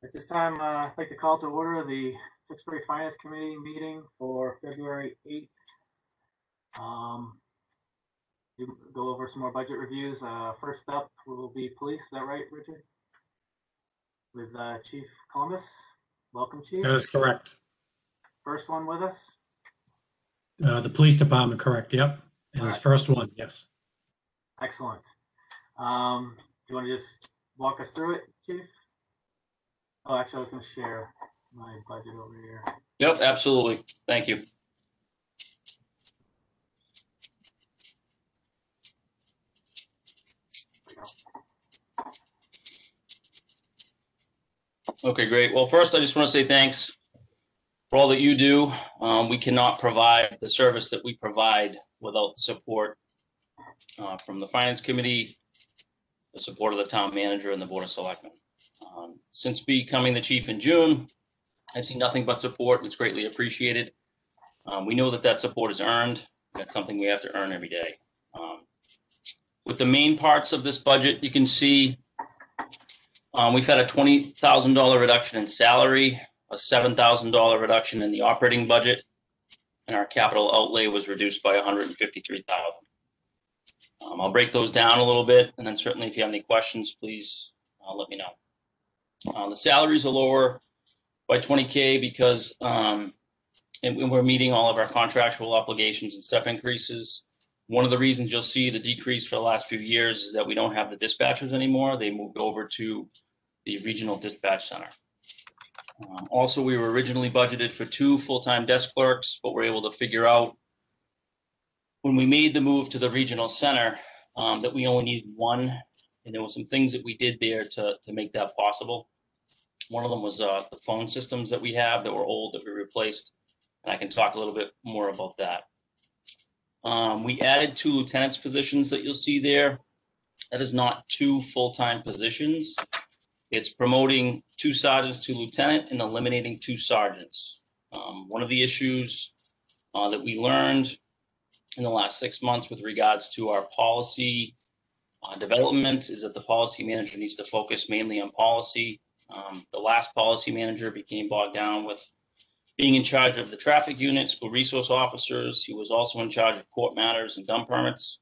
At this time, I'd like to call to order the Tewksbury Finance Committee meeting for February 8th. Go over some more budget reviews. First up will be police. Is that right, Richard? With Chief Columbus. Welcome, Chief. That is correct. First one with us? The police department, correct, yep. And his first one, yes. Excellent. Do you want to just walk us through it, Chief? Oh, actually, I was going to share my budget over here. Yep, absolutely. Thank you. Okay, great. Well, first, I just want to say thanks for all that you do. We cannot provide the service that we provide without the support from the Finance Committee, the support of the Town Manager, and the Board of Selectmen. Since becoming the Chief in June, I've seen nothing but support, and it's greatly appreciated. We know that that support is earned. That's something we have to earn every day. With the main parts of this budget, you can see we've had a $20,000 reduction in salary, a $7,000 reduction in the operating budget, and our capital outlay was reduced by $153,000. I'll break those down a little bit, and then certainly if you have any questions, please let me know. The salaries are lower by $20K because and we're meeting all of our contractual obligations and step increases. One of the reasons you'll see the decrease for the last few years is that we don't have the dispatchers anymore. They moved over to the regional dispatch center. Also, we were originally budgeted for 2 full-time desk clerks, but we're able to figure out when we made the move to the regional center that we only needed 1, and there were some things that we did there to make that possible. One of them was the phone systems that we have that were old that we replaced, and I can talk a little bit more about that. We added 2 lieutenants positions that you'll see there. That is not 2 full-time positions. It's promoting 2 sergeants to lieutenant and eliminating 2 sergeants. One of the issues that we learned in the last 6 months with regards to our policy development is that the policy manager needs to focus mainly on policy. The last policy manager became bogged down with being in charge of the traffic unit, school resource officers. He was also in charge of court matters and gun permits.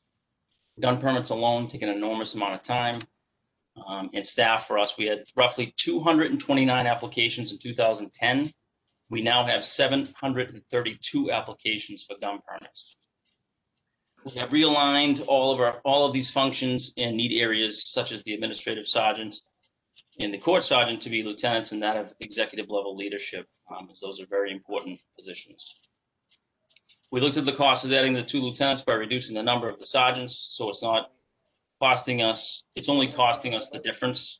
Gun permits alone take an enormous amount of time. And staff for us, we had roughly 229 applications in 2010. We now have 732 applications for gun permits. We have realigned all of these functions in need areas such as the administrative sergeant and the court sergeant to be lieutenants, and that of executive level leadership, as those are very important positions. We looked at the costs of adding the 2 lieutenants by reducing the number of the sergeants, so it's not costing us, it's only costing us the difference,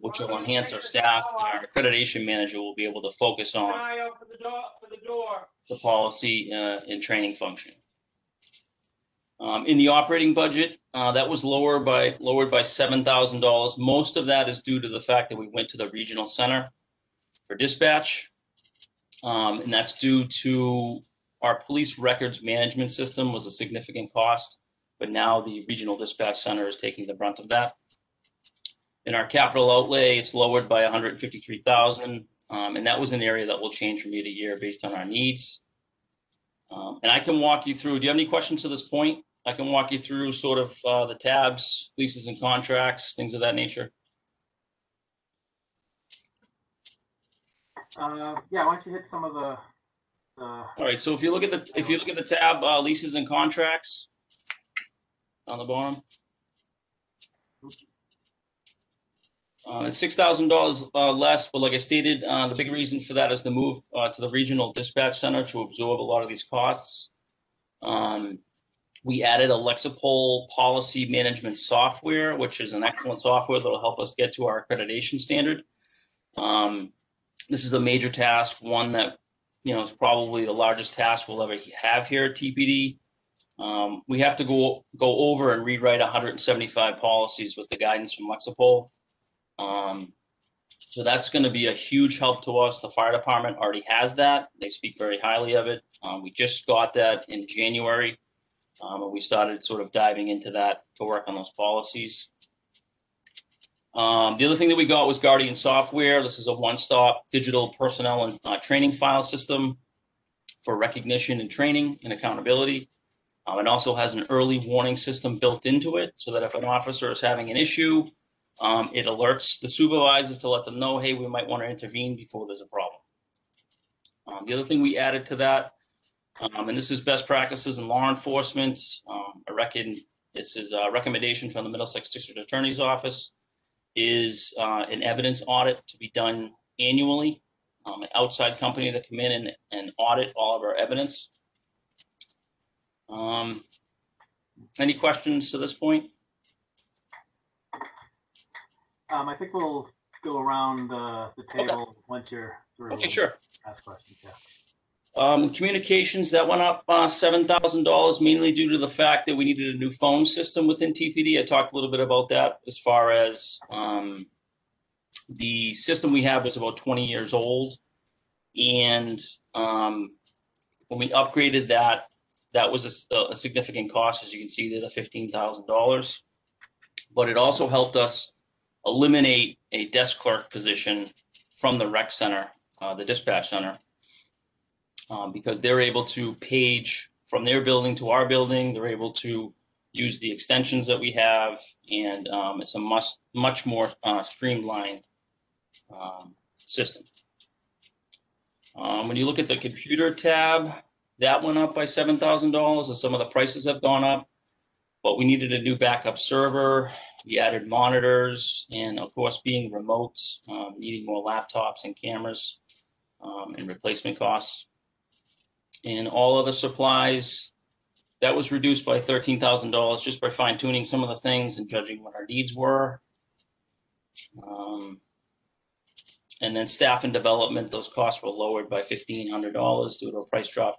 which will enhance our staff, and our accreditation manager will be able to focus on the policy and training function. In the operating budget, that was lowered by $7,000. Most of that is due to the fact that we went to the regional center for dispatch, and that's due to our police records management system was a significant cost, but now the regional dispatch center is taking the brunt of that. In our capital outlay, it's lowered by $153,000, and that was an area that will change from year to year based on our needs. And I can walk you through. Do you have any questions to this point? I can walk you through sort of the tabs, leases and contracts, things of that nature. Yeah, why don't you hit some of the. All right. So if you look at the tab, leases and contracts on the bottom, it's $6,000 less. But like I stated, the big reason for that is the move to the regional dispatch center to absorb a lot of these costs. We added a Lexipol policy management software, which is an excellent software that will help us get to our accreditation standard. This is a major task, one that is probably the largest task we'll ever have here at TPD. We have to go over and rewrite 175 policies with the guidance from Lexipol. So that's going to be a huge help to us. The fire department already has that. They speak very highly of it. We just got that in January. And we started sort of diving into that to work on those policies. The other thing that we got was Guardian Software. This is a one-stop digital personnel and training file system for recognition and training and accountability. It also has an early warning system built into it so that if an officer is having an issue, it alerts the supervisors to let them know, hey, we might want to intervene before there's a problem. The other thing we added to that, and this is best practices in law enforcement, I reckon this is a recommendation from the Middlesex District Attorney's Office, is an evidence audit to be done annually, an outside company to come in and audit all of our evidence. Any questions to this point? I think we'll go around the table once you're through. Okay, sure. Ask questions, yeah. Communications, that went up $7,000, mainly due to the fact that we needed a new phone system within TPD. I talked a little bit about that as far as the system we have is about 20 years old. And when we upgraded that, that was a significant cost, as you can see there, the $15,000. But it also helped us eliminate a desk clerk position from the rec center, the dispatch center, because they're able to page from their building to our building. They're able to use the extensions that we have, and it's a much more streamlined system. When you look at the computer tab, that went up by $7,000, and some of the prices have gone up, but we needed a new backup server. We added monitors, and of course, being remote, needing more laptops and cameras, and replacement costs. And all other supplies, that was reduced by $13,000 just by fine tuning some of the things and judging what our needs were. And then staff and development, those costs were lowered by $1,500 due to a price drop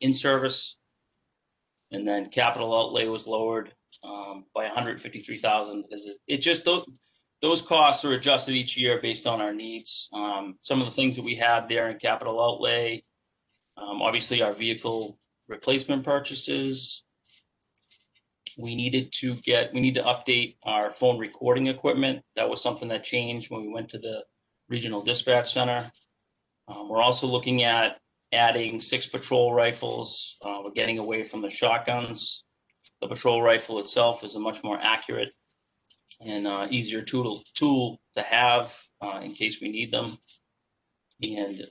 in service. And then capital outlay was lowered by $153,000 because it just those costs are adjusted each year based on our needs. Some of the things that we have there in capital outlay, obviously our vehicle replacement purchases. We need to update our phone recording equipment. That was something that changed when we went to the regional dispatch center. We're also looking at adding 6 patrol rifles. We're getting away from the shotguns. The patrol rifle itself is a much more accurate and easier tool to have in case we need them. And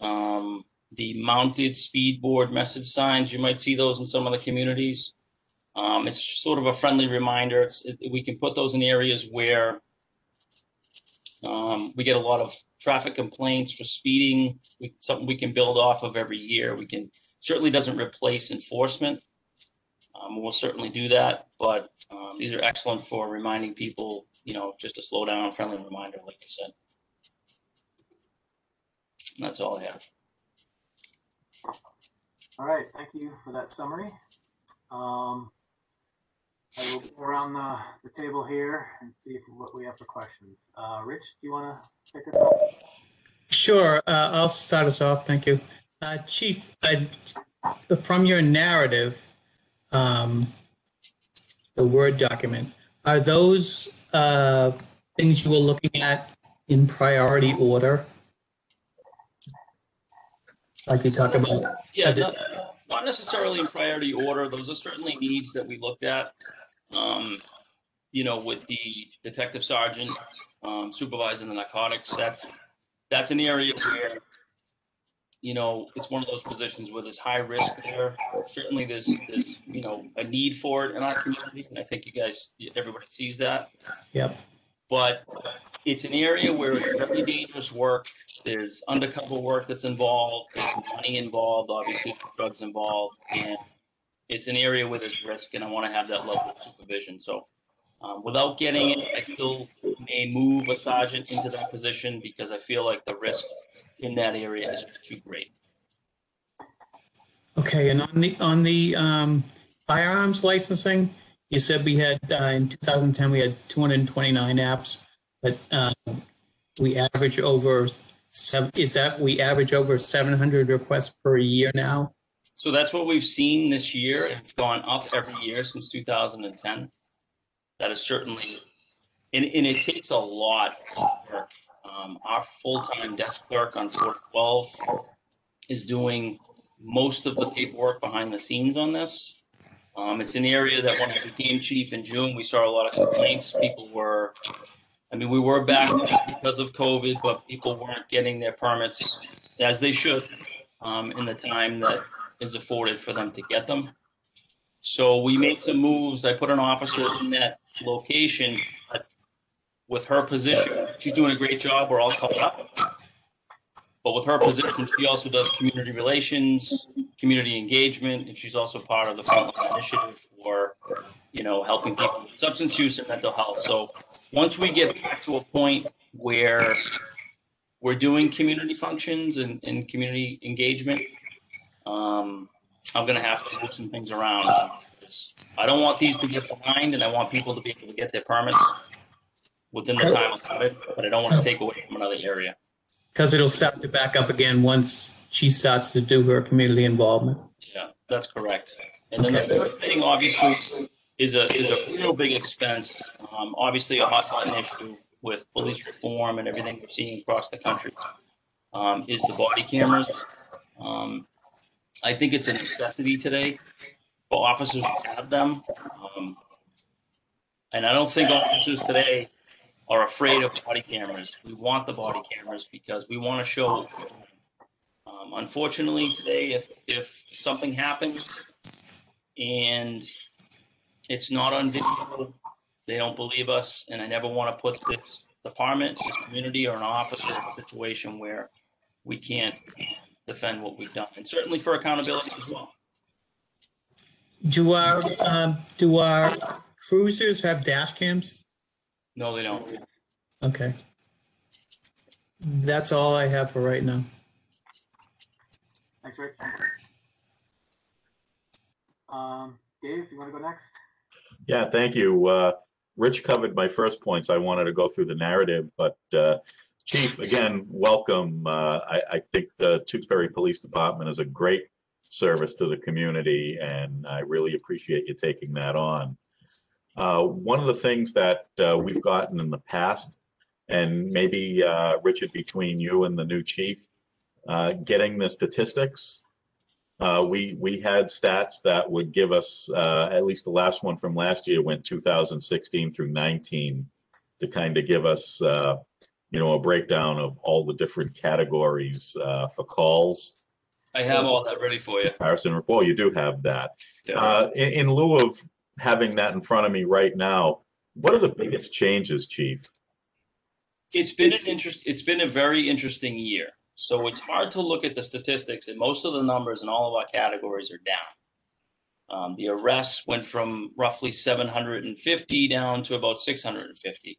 the mounted speed board message signs, you might see those in some of the communities. It's sort of a friendly reminder. We can put those in areas where we get a lot of traffic complaints for speeding. Something we can build off of every year. Certainly doesn't replace enforcement. We'll certainly do that, but these are excellent for reminding people, just to slow down, friendly reminder, like you said. And that's all I have. All right, thank you for that summary. I will go around the table here and see what we have for questions. Rich, do you want to pick us up? Sure, I'll start us off. Thank you. Chief, from your narrative, the Word document, are those things you were looking at in priority order? Like you talked about? Yeah, not necessarily in priority order. Those are certainly needs that we looked at. With the detective sergeant supervising the narcotics, that's an area where, it's one of those positions where there's high risk there. Certainly there's a need for it in our community, and I think everybody sees that. Yep. But it's an area where it's very dangerous work. There's undercover work that's involved. There's money involved, obviously, drugs involved, and it's an area where there's risk, and I want to have that level of supervision. So without getting it, I still may move a sergeant into that position because I feel like the risk in that area is just too great. Okay, and on the firearms licensing, you said we had in 2010 we had 229 apps, but we average over we average over 700 requests per year now? So that's what we've seen this year. It's gone up every year since 2010. That is certainly And it takes a lot of work. Our full-time desk clerk on 412 is doing most of the paperwork behind the scenes on this. It's an area that when I became chief in June, we saw a lot of complaints. People were, I mean, we were back because of COVID, but people weren't getting their permits as they should in the time that is afforded for them to get them. So we made some moves. I put an officer in that location, but with her position, she's doing a great job. We're all caught up. But with her position, she also does community relations, community engagement, and she's also part of the frontline initiative for, you know, helping people with substance use and mental health. So once we get back to a point where we're doing community functions and community engagement, I'm going to have to move some things around. I don't want these to get behind, and I want people to be able to get their permits within the time allotted, but I don't want to take away from another area. Because it'll start to back up again once she starts to do her community involvement. Yeah, that's correct. And then the third thing, obviously, is a real big expense. Obviously, a hot button issue with police reform and everything we're seeing across the country is the body cameras. I think it's a necessity today for officers to have them. And I don't think officers today are afraid of body cameras. We want the body cameras because we want to show. Unfortunately, today, if something happens and it's not on video, they don't believe us. And I never want to put this department, this community, or an officer in a situation where we can't defend what we've done, and certainly for accountability as well. Do our cruisers have dash cams? No, they don't. Okay. That's all I have for right now. Thanks, Rick. Dave, you want to go next? Yeah, thank you. Rich covered my first points. I wanted to go through the narrative, but Chief, again, welcome. I think the Tewksbury Police Department is a great service to the community, and I really appreciate you taking that on. One of the things that we've gotten in the past, and maybe Richard, between you and the new chief, getting the statistics. We had stats that would give us, at least the last one from last year went 2016 through 19, to kind of give us you know, a breakdown of all the different categories for calls. I have all that ready for you. Comparison report, you do have that. Yeah. In lieu of having that in front of me right now, what are the biggest changes, Chief? It's been a very interesting year. So it's hard to look at the statistics, and most of the numbers in all of our categories are down. The arrests went from roughly 750 down to about 650.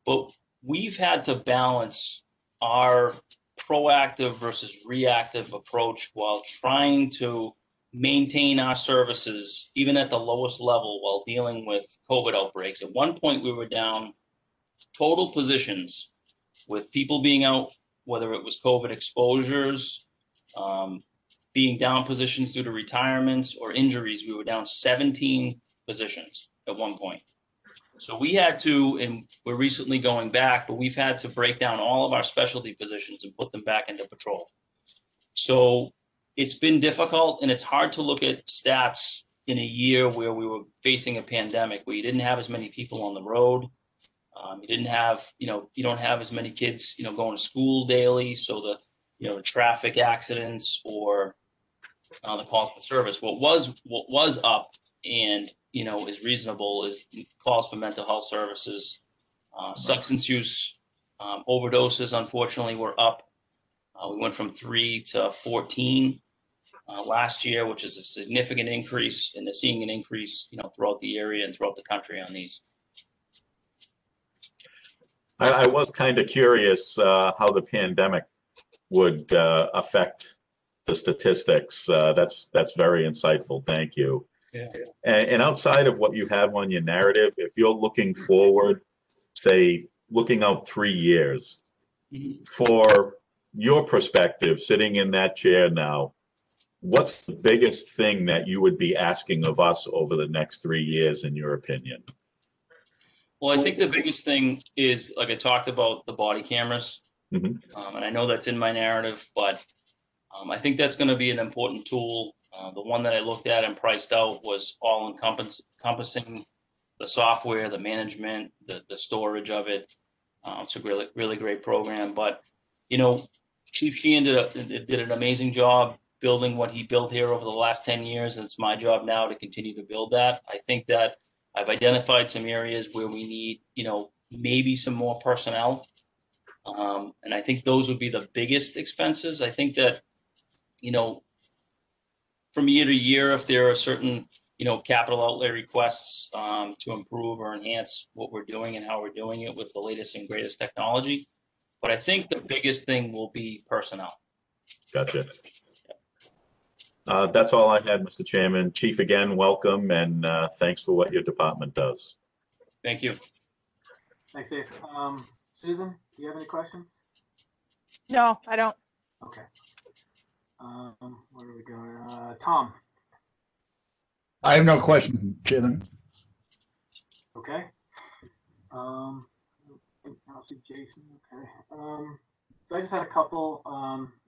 But we've had to balance our proactive versus reactive approach while trying to maintain our services, even at the lowest level, while dealing with COVID outbreaks. At one point, we were down total positions with people being out, whether it was COVID exposures, being down positions due to retirements or injuries. We were down 17 positions at one point. So we had to, and we're recently going back, but we've had to break down all of our specialty positions and put them back into patrol. So it's been difficult, and it's hard to look at stats in a year where we were facing a pandemic, where you didn't have as many people on the road. You didn't have, you don't have as many kids, going to school daily. So the traffic accidents or the calls for service, what was up and, is reasonable is calls for mental health services, substance use, overdoses, unfortunately, were up. We went from 3 to 14 last year, which is a significant increase, and they're seeing an increase, throughout the area and throughout the country on these. I was kind of curious how the pandemic would affect the statistics. That's very insightful. Thank you. Yeah. And outside of what you have on your narrative, if you're looking forward, say, looking out 3 years, for your perspective, sitting in that chair now, what's the biggest thing that you would be asking of us over the next 3 years, in your opinion? Well, I think the biggest thing is, like I talked about, the body cameras. Mhm. And I know that's in my narrative, but I think that's going to be an important tool. The one that I looked at and priced out was all encompassing the software, the management, the storage of it. It's a really, really great program. But, you know, Chief Sheehan did an amazing job building what he built here over the last 10 years. And it's my job now to continue to build that. I think that I've identified some areas where we need, you know, maybe some more personnel. And I think those would be the biggest expenses. I think that, you know, from year to year, if there are certain, you know, capital outlay requests to improve or enhance what we're doing and how we're doing it with the latest and greatest technology. But I think the biggest thing will be personnel. Gotcha. That's all I had, Mr. Chairman. Chief, again, welcome, and thanks for what your department does. Thank you. Thanks, Dave. Susan, do you have any questions? No, I don't. Okay. Where are we going? Tom. I have no questions, Chairman. Okay. I don't see Jason. Okay. So I just had a couple,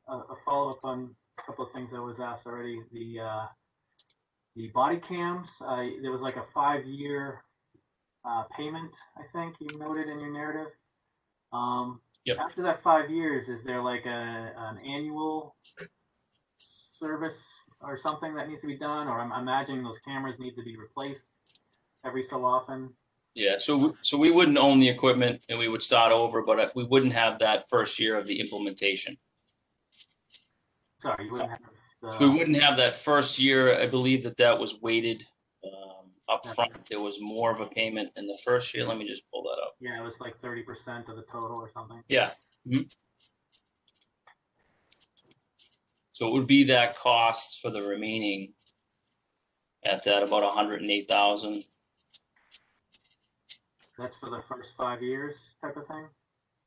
a follow-up on a couple of things that was asked already. The body cams, there was like a 5-year payment, I think you noted in your narrative. Yep. After that 5 years, is there like an annual service or something that needs to be done? Or I'm imagining those cameras need to be replaced every so often. Yeah, so we wouldn't own the equipment and we would start over, but we wouldn't have that first year of the implementation. Sorry, you wouldn't have So we wouldn't have that first year. I believe that was weighted up front. There was more of a payment in the first year. Let me just pull that up. Yeah, it was like 30% of the total or something. Yeah. Mm-hmm. So it would be that cost for the remaining at that about 108,000. That's for the first 5 years type of thing?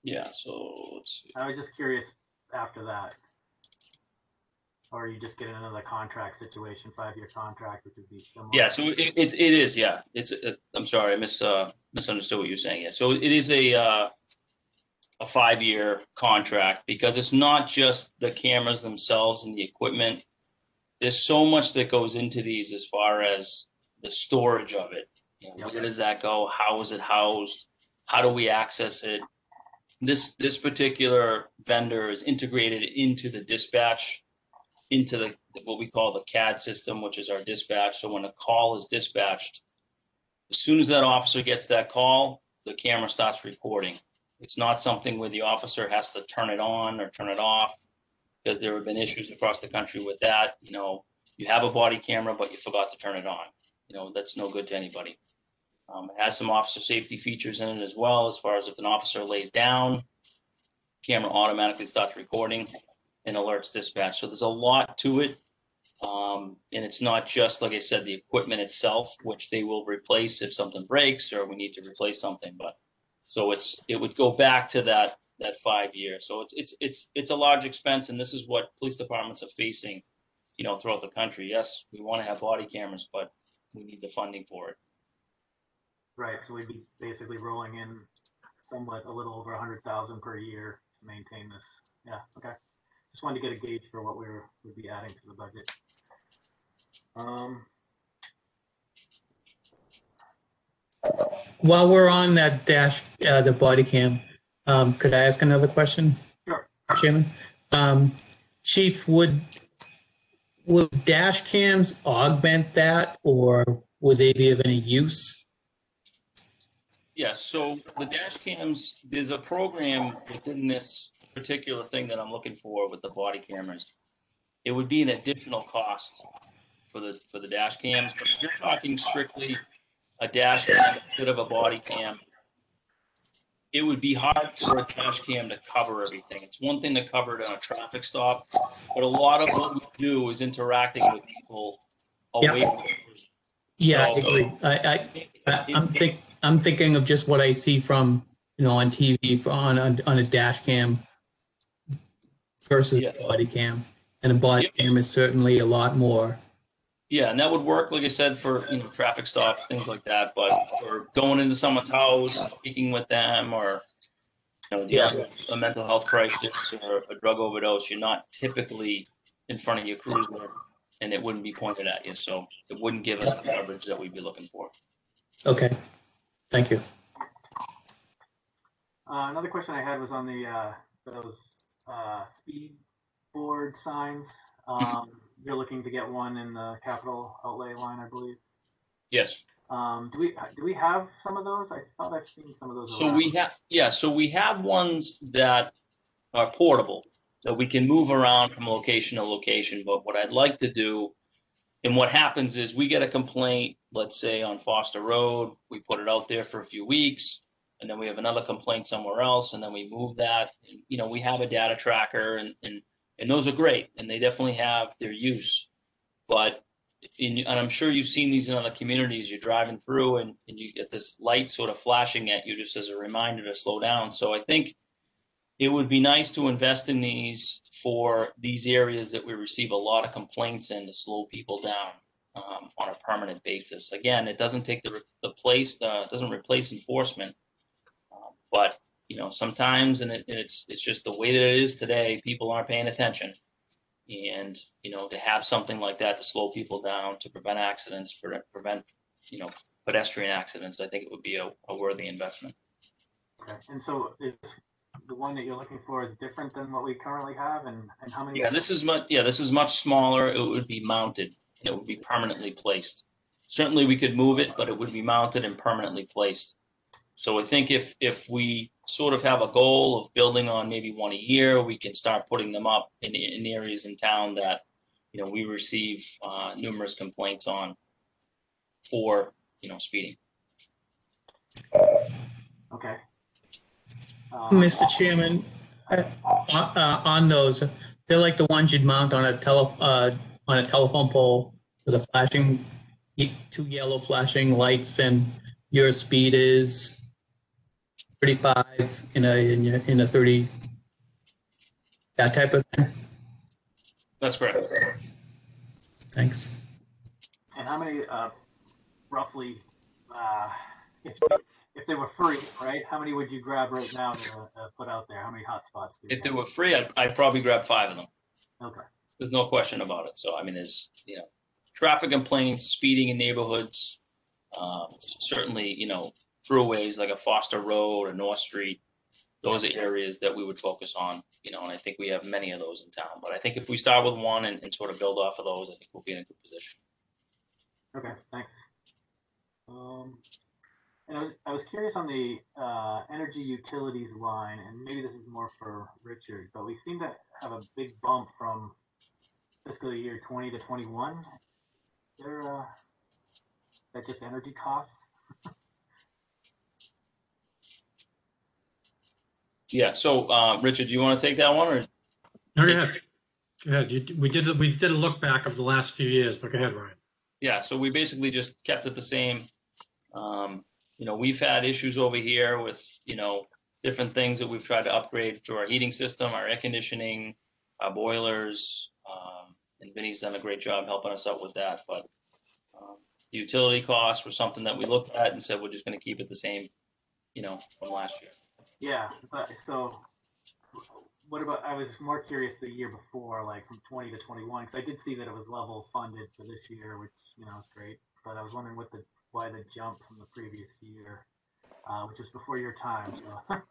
Yeah, so let's see. I was just curious after that. Or you just get another contract situation, 5-year contract, which would be similar? Yeah, so it is, yeah. I'm sorry, I misunderstood what you're saying. Yeah, so it is a 5-year contract because it's not just the cameras themselves and the equipment. There's so much that goes into these as far as the storage of it. You know, where does that go? How is it housed? How do we access it? This particular vendor is integrated into the dispatch, into the what we call the CAD system, which is our dispatch. So when a call is dispatched, as soon as that officer gets that call, the camera starts recording. It's not something where the officer has to turn it on or turn it off, because there have been issues across the country with that. You know, you have a body camera, but you forgot to turn it on. You know, that's no good to anybody. It has some officer safety features in it as well, as far as if an officer lays down, camera automatically starts recording and alerts dispatch. So there's a lot to it. And it's not just, like I said, the equipment itself, which they will replace if something breaks or we need to replace something. But so it would go back to that 5 years. So it's a large expense, and this is what police departments are facing, you know, throughout the country. Yes, we want to have body cameras, but we need the funding for it. Right, so we'd be basically rolling in somewhat a little over 100,000 per year to maintain this. Yeah, okay. Just wanted to get a gauge for what would be adding to the budget. While we're on that dash, the body cam, could I ask another question? Sure. Chairman? Chief, would dash cams augment that, or would they be of any use? Yeah, so the dash cams, there's a program within this particular thing that I'm looking for with the body cameras. It would be an additional cost for the dash cams, but if you're talking strictly a dash cam instead of a body cam, it would be hard for a dash cam to cover everything. It's one thing to cover it on a traffic stop, but a lot of what we do is interacting with people away from the person. Yeah, So, I agree. I'm thinking of just what I see from, you know, on TV on a dash cam versus a body cam, and a body cam is certainly a lot more Yeah, and that would work, like I said, for, traffic stops, things like that, but for going into someone's house, speaking with them, or, dealing with a mental health crisis or a drug overdose, you're not typically in front of your cruiser, and it wouldn't be pointed at you, so it wouldn't give us the coverage that we'd be looking for. Okay, thank you. Another question I had was on those speed board signs. You're looking to get one in the capital outlay line, I believe. Yes. Do we have some of those? I thought I've seen some of those. So we have ones that are portable that we can move around from location to location. But what I'd like to do, and what happens is we get a complaint, let's say on Foster Road, we put it out there for a few weeks, and then we have another complaint somewhere else, and then we move that. And, we have a data tracker, and those are great, and they definitely have their use. But and I'm sure you've seen these in other communities. You're driving through, and you get this light sort of flashing at you just as a reminder to slow down. So I think it would be nice to invest in these for these areas that we receive a lot of complaints in, to slow people down on a permanent basis. Again, it doesn't take the place, doesn't replace enforcement, but sometimes, and it's just the way that it is today, people aren't paying attention. And, to have something like that to slow people down, to prevent accidents, prevent, pedestrian accidents, I think it would be a worthy investment. Okay. And so is the one that you're looking for is different than what we currently have, and how many? Yeah, this is much smaller. It would be mounted. It would be permanently placed. Certainly we could move it, but it would be mounted and permanently placed. So I think if we sort of have a goal of building on maybe one a year, we can start putting them up in areas in town that, we receive numerous complaints on for, speeding. Okay. Mr. Chairman, on those, they're like the ones you'd mount on a telephone pole with a flashing, two yellow flashing lights, and your speed is 35 in a 30, that type of thing. That's correct. Thanks. And how many, roughly, if they were free, right? How many would you grab right now to put out there? How many hotspots? If they were free, I'd probably grab 5 of them. Okay. There's no question about it. So, I mean, there's, traffic complaints, speeding in neighborhoods, certainly, throughways like a Foster Road or North Street. Those are areas that we would focus on, and I think we have many of those in town. But I think if we start with one and sort of build off of those, I think we'll be in a good position. Okay, thanks. And I was curious on the energy utilities line, and maybe this is more for Richard, but we seem to have a big bump from fiscal year 20 to 21. Is that just energy costs? Yeah. So, Richard, do you want to take that one, or? No, go ahead. Go ahead. We did a look back of the last few years, but go ahead, Ryan. Yeah. So we basically just kept it the same. We've had issues over here with, different things that we've tried to upgrade to our heating system, our air conditioning, our boilers, and Vinny's done a great job helping us out with that. But the utility costs were something that we looked at and said we're just going to keep it the same, from last year. Yeah, but so what about, I was more curious the year before, like from 20 to 21, because I did see that it was level funded for this year, which, is great. But I was wondering why the jump from the previous year, which was before your time. So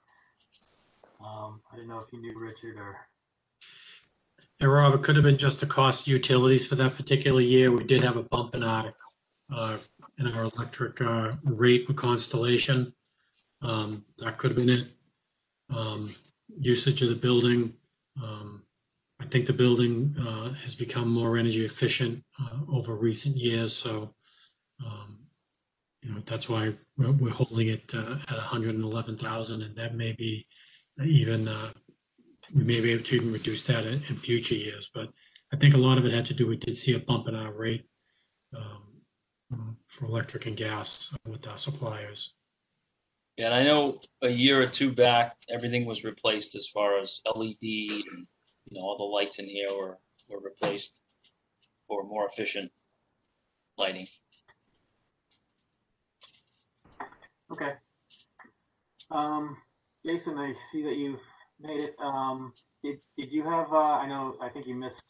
I didn't know if you knew, Richard, or. Yeah, Rob, it could have been just the cost of utilities for that particular year. We did have a bump in our electric rate with Constellation. That could have been it. Usage of the building. I think the building has become more energy efficient over recent years. So, that's why we're holding it at 111,000, and that may be even, we may be able to even reduce that in future years. But I think a lot of it had to do, we did see a bump in our rate for electric and gas with our suppliers. Yeah, and I know a year or two back, everything was replaced as far as LED, and all the lights in here were replaced for more efficient lighting. Okay. Jason, I see that you've made it. Did you have, I think you missed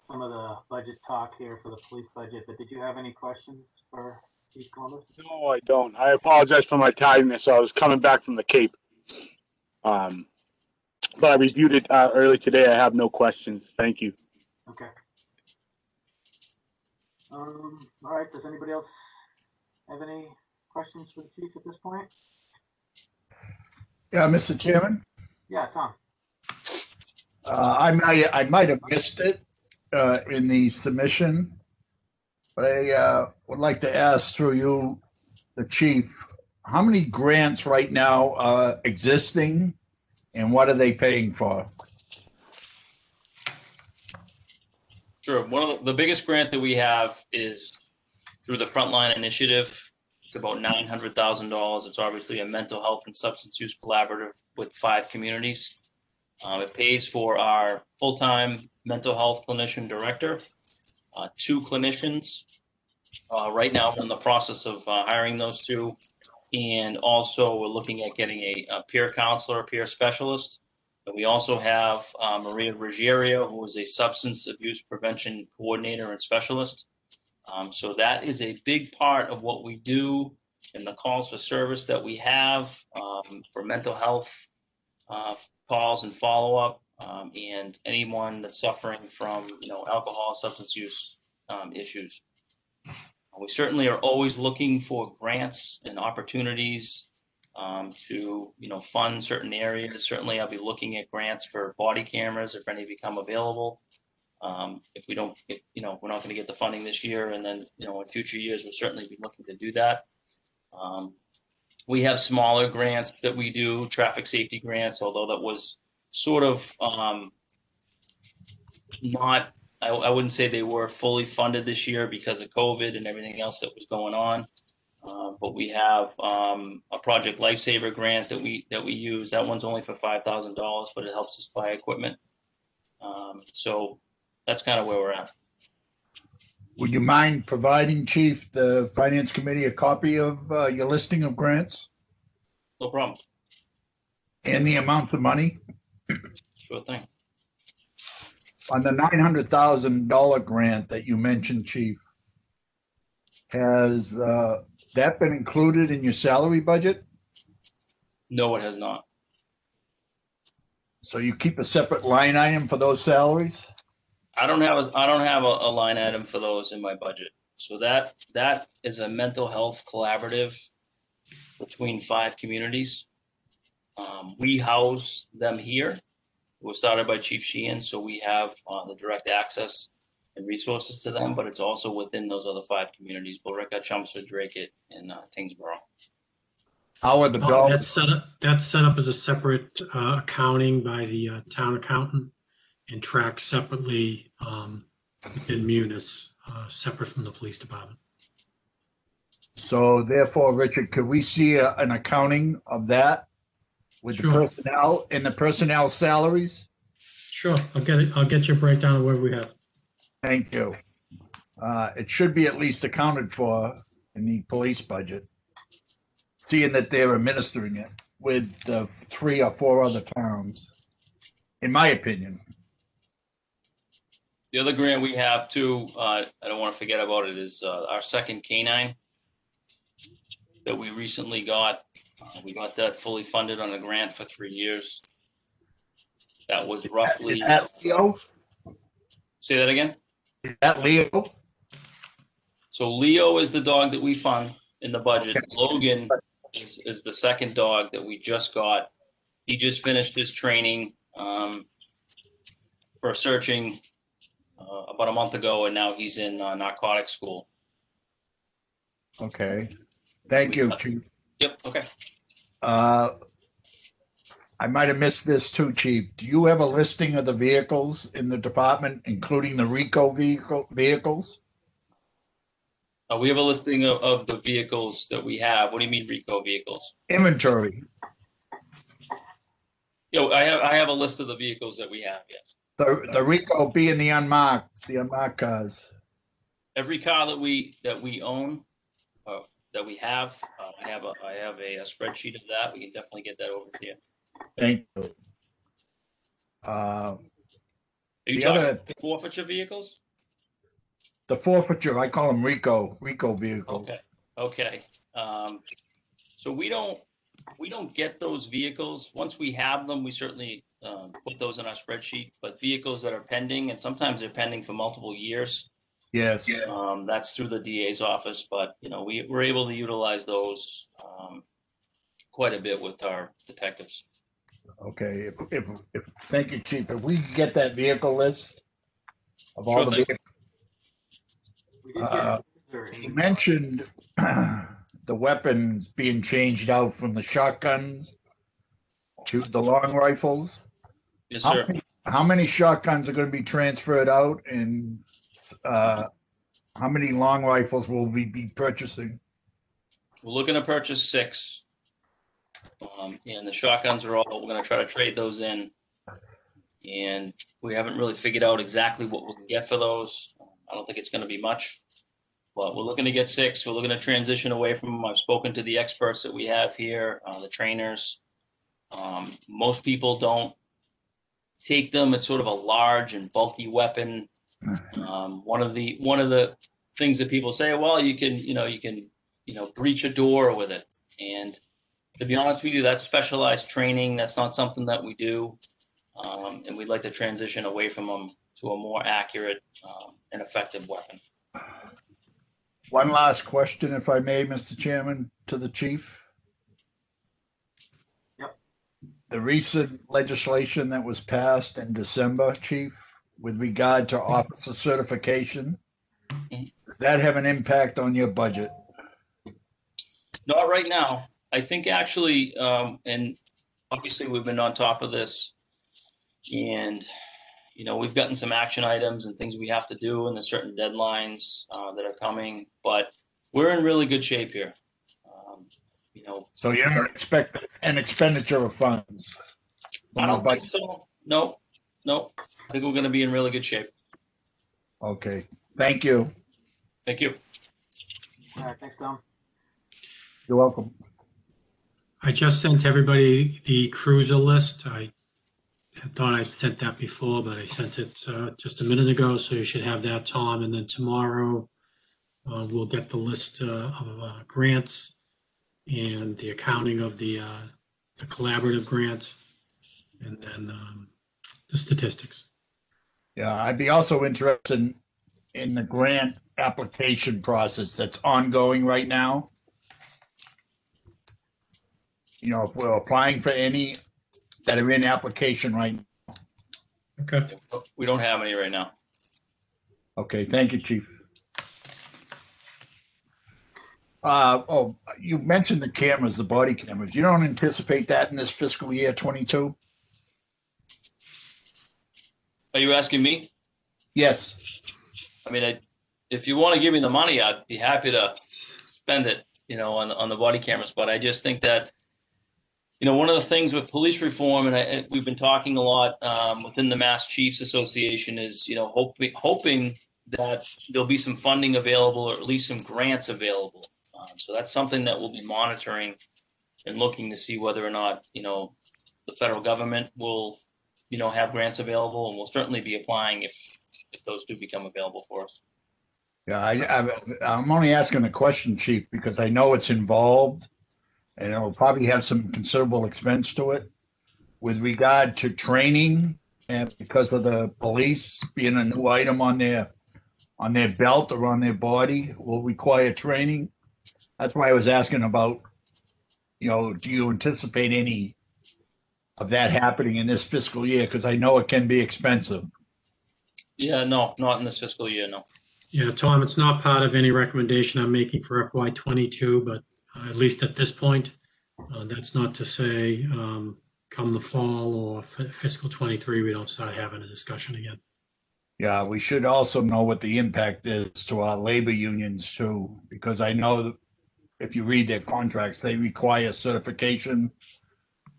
some of the budget talk here for the police budget, but did you have any questions for Chief Columbus? No, I don't. I apologize for my tardiness. I was coming back from the Cape. But I reviewed it early today. I have no questions. Thank you. Okay. All right. Does anybody else have any questions for the chief at this point? Yeah, Mr. Chairman, Yeah, Tom. I might have missed it in the submission, but I would like to ask through you, the chief, how many grants right now are existing and what are they paying for? Sure. One of the biggest grant that we have is through the Frontline Initiative. It's about $900,000. It's obviously a mental health and substance use collaborative with 5 communities. It pays for our full-time mental health clinician director, 2 clinicians. Right now, we're in the process of hiring those 2. And also, we're looking at getting a peer counselor, a peer specialist. And we also have Maria Ruggiero, who is a substance abuse prevention coordinator and specialist. So that is a big part of what we do and the calls for service that we have for mental health calls and follow-up, and anyone that's suffering from, alcohol, substance use issues. We certainly are always looking for grants and opportunities to, fund certain areas. Certainly, I'll be looking at grants for body cameras if any become available. If we're not going to get the funding this year, and then, in future years, we'll certainly be looking to do that. We have smaller grants that we do, traffic safety grants, although that was sort of not, I wouldn't say they were fully funded this year because of COVID and everything else that was going on. But we have a Project Lifesaver grant that we use. That one's only for $5,000, but it helps us buy equipment. So that's kind of where we're at. Would you mind providing, Chief, the Finance Committee a copy of your listing of grants No problem. and the amounts of money? Sure thing. On the $900,000 grant that you mentioned, Chief, has that been included in your salary budget? No, it has not. So you keep a separate line item for those salaries? I don't have a line item for those in my budget. So that is a mental health collaborative between 5 communities. We house them here. It was started by Chief Sheehan, so we have the direct access and resources to them, but it's also within those other 5 communities: Billerica, Chelmsford, Drake, and Tingsboro. How are the dollars? That's set up as a separate accounting by the town accountant and tracked separately within Munis, separate from the police department. So therefore, Richard, could we see an accounting of that with the Sure. personnel and the personnel salaries? Sure, I'll get it. I'll get you a breakdown of what we have. Thank you. It should be at least accounted for in the police budget, seeing that they're administering it with the 3 or 4 other towns, in my opinion. The other grant we have too, I don't want to forget about it, is our second canine that we recently got. We got that fully funded on a grant for 3 years. That was roughly. Is that Leo? Say that again? Is that Leo? So Leo is the dog that we fund in the budget. Logan is the second dog that we just got. He just finished his training for searching about a month ago, and now he's in narcotics school. Okay. Thank you, Chief. Yep. Okay. I might have missed this too, Chief. Do you have a listing of the vehicles in the department, including the RICO vehicles? We have a listing of the vehicles that we have. What do you mean RICO vehicles? Inventory. I have a list of the vehicles that we have. Yes. The RICO being the unmarked cars. every car that we own, that we have, I have a spreadsheet of that. We can definitely get that over to you. Thank you. Are you The talking other- forfeiture vehicles? The forfeiture, I call them Rico vehicles. Okay. So we don't get those vehicles. Once we have them, we certainly put those in our spreadsheet. But vehicles that are pending, and sometimes they're pending for multiple years, Yes. that's through the DA's office. But we're able to utilize those quite a bit with our detectives. Okay. If thank you, Chief. If we could get that vehicle list of all Sure the thing. vehicles. We did get You mentioned the weapons being changed out from the shotguns to the long rifles. Yes, sir. How many shotguns are going to be transferred out, and how many long rifles will we be purchasing? We're looking to purchase 6. And the shotguns are all, we're going to try to trade those in. And we haven't really figured out exactly what we'll get for those. I don't think it's going to be much, but we're looking to get 6. We're looking to transition away from them. I've spoken to the experts that we have here, the trainers. Most people don't take them. It's sort of a large and bulky weapon. One of the things that people say, well, you can breach a door with it. And to be honest with you, that's specialized training. That's not something that we do. And we'd like to transition away from them to a more accurate and effective weapon. One last question, if I may, Mr. Chairman, to the chief. Yep. The recent legislation that was passed in December, Chief, with regard to officer certification, does that have an impact on your budget? Not right now. I think actually, and obviously we've been on top of this, and we've gotten some action items and things we have to do, and there's certain deadlines that are coming, but we're in really good shape here. So you don't expect an expenditure of funds? I don't think so. No. I think we're going to be in really good shape. Okay. Thank you. Thank you. All right, thanks, Tom. You're welcome. I just sent everybody the cruiser list. I thought I'd sent that before, but I sent it just a minute ago, so you should have that, Tom. And then tomorrow we'll get the list of grants and the accounting of the collaborative grant, and then the statistics. Yeah, I'd be also interested in the grant application process that's ongoing right now. If we're applying for any that are in application right now. Okay. We don't have any right now. Okay, thank you, Chief. You mentioned the cameras, the body cameras. You don't anticipate that in this fiscal year 22? Are you asking me? Yes. I mean, if you want to give me the money, I'd be happy to spend it, on the body cameras. But I just think that, one of the things with police reform, and we've been talking a lot within the Mass Chiefs Association, is hoping that there'll be some funding available, or at least some grants available. So that's something that we'll be monitoring and looking to see whether or not the federal government will have grants available, and we'll certainly be applying if those do become available for us. Yeah, I'm only asking the question, Chief, because I know it's involved, and it'll probably have some considerable expense to it with regard to training, and because of the police being a new item on their belt or on their body will require training. That's why I was asking about, do you anticipate any of that happening in this fiscal year? Because I know it can be expensive. Yeah, no, not in this fiscal year, no. Yeah, Tom, it's not part of any recommendation I'm making for FY22, but at least at this point, that's not to say come the fall or fiscal 23, we don't start having a discussion again. Yeah, we should also know what the impact is to our labor unions too, because I know that if you read their contracts, they require certification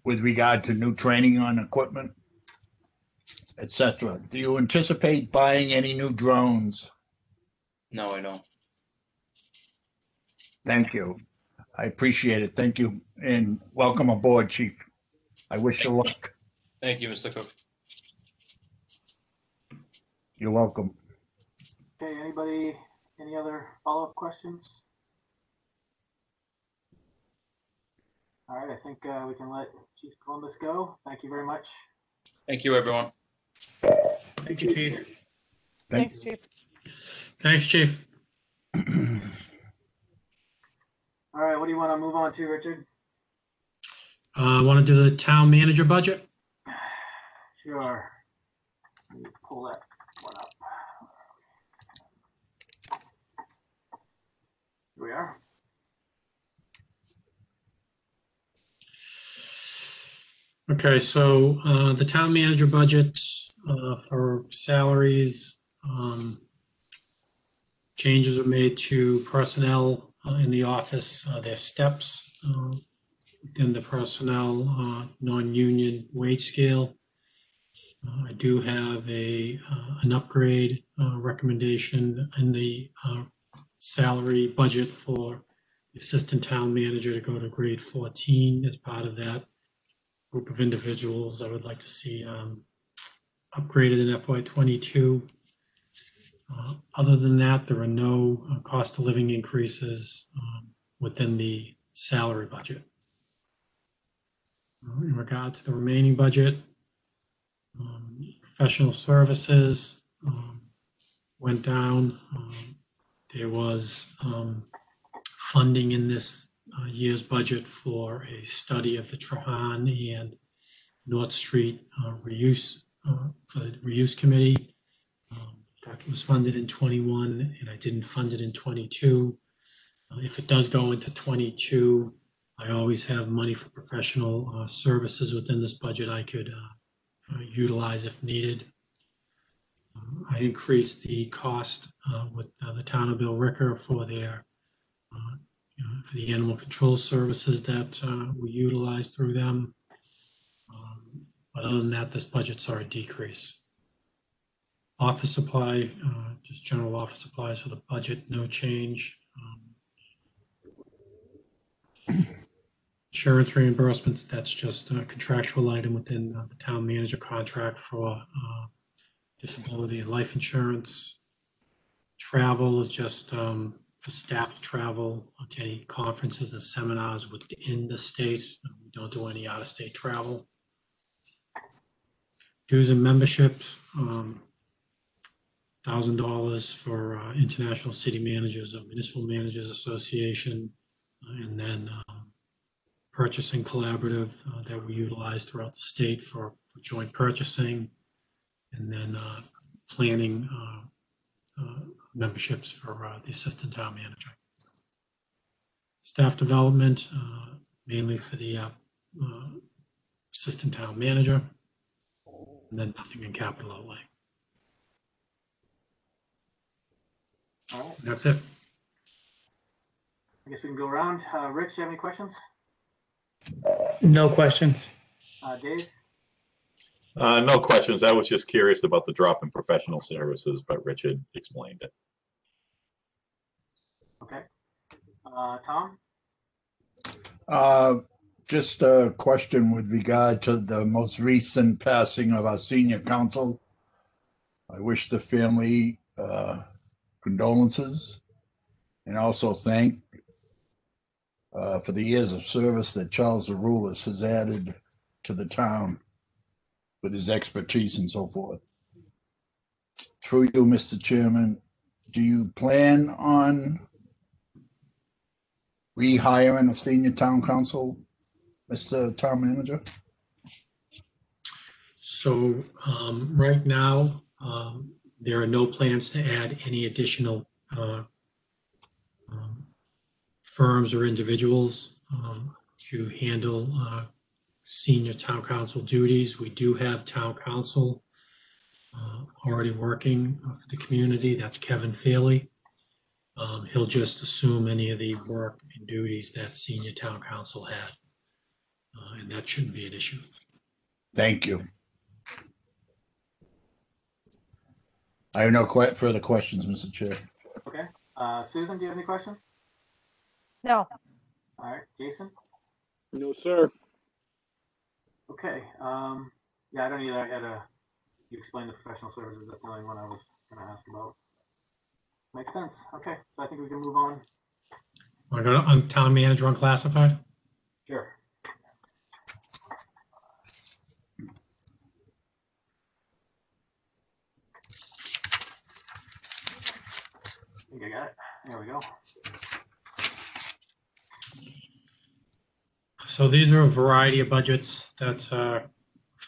with regard to new training on equipment, etc. Do you anticipate buying any new drones? No, I don't. Thank you. I appreciate it. Thank you. And welcome aboard, Chief. I wish you luck. Thank you, Mr. Cook. You're welcome. Okay, anybody, any other follow-up questions? All right, I think we can let Chief Columbus go. Thank you very much. Thank you, everyone. Thank you, Chief. Thank Thanks, Chief. Thanks, Chief. All right, what do you want to move on to, Richard? I want to do the town manager budget. Sure. Let me pull that one up. Here we are. Okay, so the town manager budget for salaries, changes were made to personnel in the office, their steps within the personnel non-union wage scale. I do have an upgrade recommendation in the salary budget for the assistant town manager to go to grade 14 as part of that group of individuals I would like to see upgraded in FY22. Other than that, there are no cost of living increases within the salary budget. In regard to the remaining budget, professional services went down. There was funding in this year's budget for a study of the Trahan and North Street reuse for the reuse committee. That was funded in 21, and I didn't fund it in 22. If it does go into 22, I always have money for professional services within this budget I could utilize if needed. I increased the cost with the town of Bill Ricker for their for the animal control services that we utilize through them. But other than that, this budget saw a decrease. Office supply, just general office supplies for the budget, no change. Insurance reimbursements, that's just a contractual item within the town manager contract for disability and life insurance. Travel is just for staff travel to any conferences and seminars within the state. We don't do any out-of-state travel. Dues and memberships, $1,000 for International City Managers of Municipal Managers Association, and then purchasing collaborative that we utilize throughout the state for joint purchasing, and then planning memberships for the assistant town manager. Staff development, mainly for the assistant town manager, and then nothing in capital outlay. All right, That's it. I guess we can go around. Rich, you have any questions? No questions. Dave? No questions. I was just curious about the drop in professional services, but Richard explained it. Okay. Tom? Just a question with regard to the most recent passing of our senior council. I wish the family condolences and also thank for the years of service that Charles Aroulis has added to the town with his expertise and so forth. Through you, Mr. Chairman, do you plan on rehiring a senior town council, Mr. Town Manager? So right now, there are no plans to add any additional firms or individuals to handle senior town council duties. We do have town council already working for the community. That's Kevin Fairley. He'll just assume any of the work and duties that senior town council had, and that shouldn't be an issue. Thank you. I have no further questions, Mr. Chair. Okay. Susan, do you have any questions? No. All right, Jason? No, sir. Okay, yeah, I don't either. You explained the professional services. That's the only one I was going to ask about. Makes sense. Okay, so I think we can move on. Want to go on town manager unclassified? Sure. I think I got it. There we go. So these are a variety of budgets that's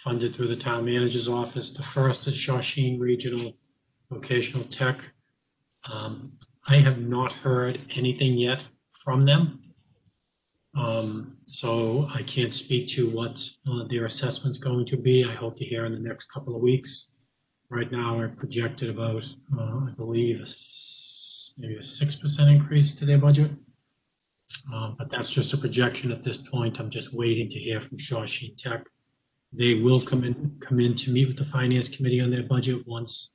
funded through the town manager's office. The first is Shawshene Regional Vocational Tech. I have not heard anything yet from them. So I can't speak to what their assessment's going to be. I hope to hear in the next couple of weeks. Right now, I projected about, I believe, maybe a 6% increase to their budget. But that's just a projection at this point. I'm just waiting to hear from Shawshene Tech. They will come in to meet with the finance committee on their budget once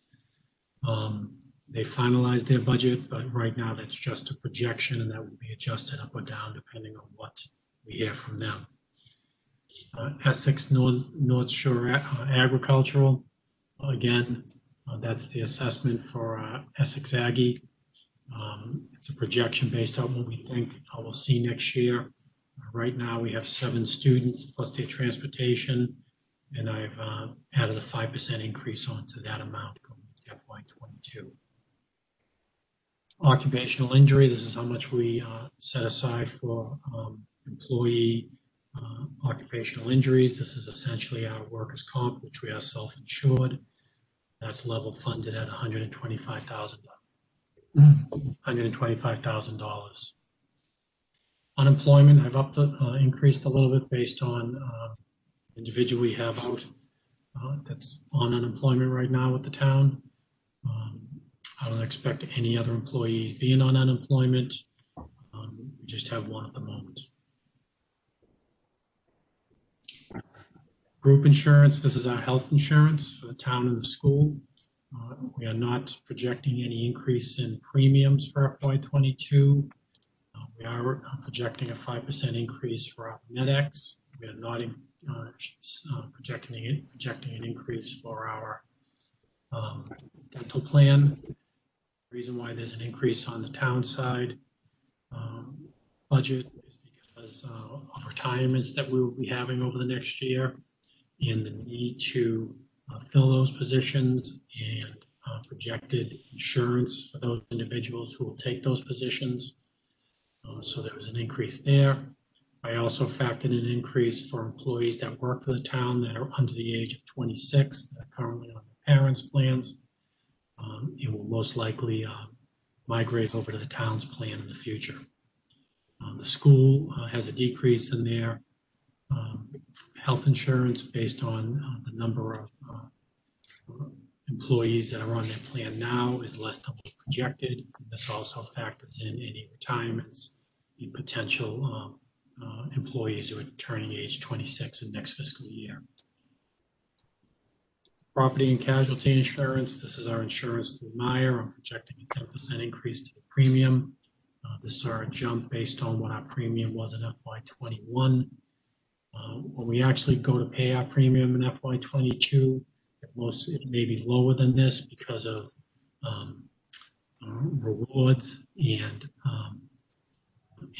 they finalize their budget. But right now, that's just a projection, and that will be adjusted up or down depending on what we hear from them. Essex North Shore Agricultural, again, that's the assessment for Essex Aggie. It's a projection based on what we think we'll see next year. Right now, we have 7 students plus their transportation, and I've added a 5% increase onto that amount going into FY22. Occupational injury, this is how much we set aside for employee occupational injuries. This is essentially our workers' comp, which we are self-insured. That's level funded at $125,000. $125,000. Unemployment, I've increased a little bit based on individual we have out that's on unemployment right now with the town. I don't expect any other employees being on unemployment. We just have one at the moment. Group insurance, this is our health insurance for the town and the school. We are not projecting any increase in premiums for FY22. We are projecting a 5% increase for our NetX. We are not projecting an increase for our dental plan. The reason why there's an increase on the town side budget is because of retirements that we will be having over the next year and the need to fill those positions and projected insurance for those individuals who will take those positions. So there was an increase there. I also factored in an increase for employees that work for the town that are under the age of 26 that are currently on their parents' plans. It will most likely migrate over to the town's plan in the future. The school has a decrease in their health insurance based on the number of employees that are on their plan now is less than what projected. This also factors in any retirements and potential employees who are turning age 26 in next fiscal year. Property and casualty insurance, this is our insurance through Meyer. I'm projecting a 10% increase to the premium. This is our jump based on what our premium was in FY21. When we actually go to pay our premium in FY22, it may be lower than this because of rewards and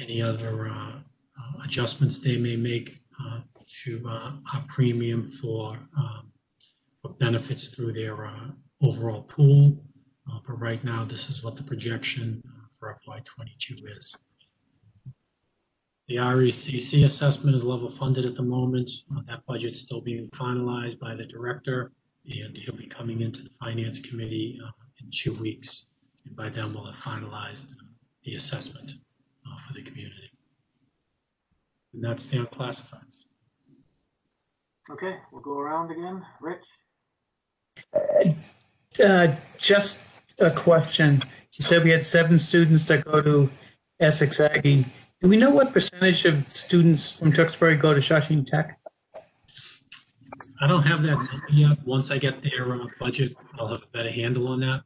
any other adjustments they may make to our premium for benefits through their overall pool. But right now, this is what the projection for FY22 is. The RECC assessment is level funded at the moment. That budget's still being finalized by the director, and he'll be coming into the finance committee in 2 weeks. And by then, we'll have finalized the assessment for the community. And that's the unclassifieds. Okay, we'll go around again. Rich? Just a question. You said we had 7 students that go to Essex Aggie. Do we know what percentage of students from Tewksbury go to Shawshene Tech? I don't have that number yet. Once I get their budget, I'll have a better handle on that.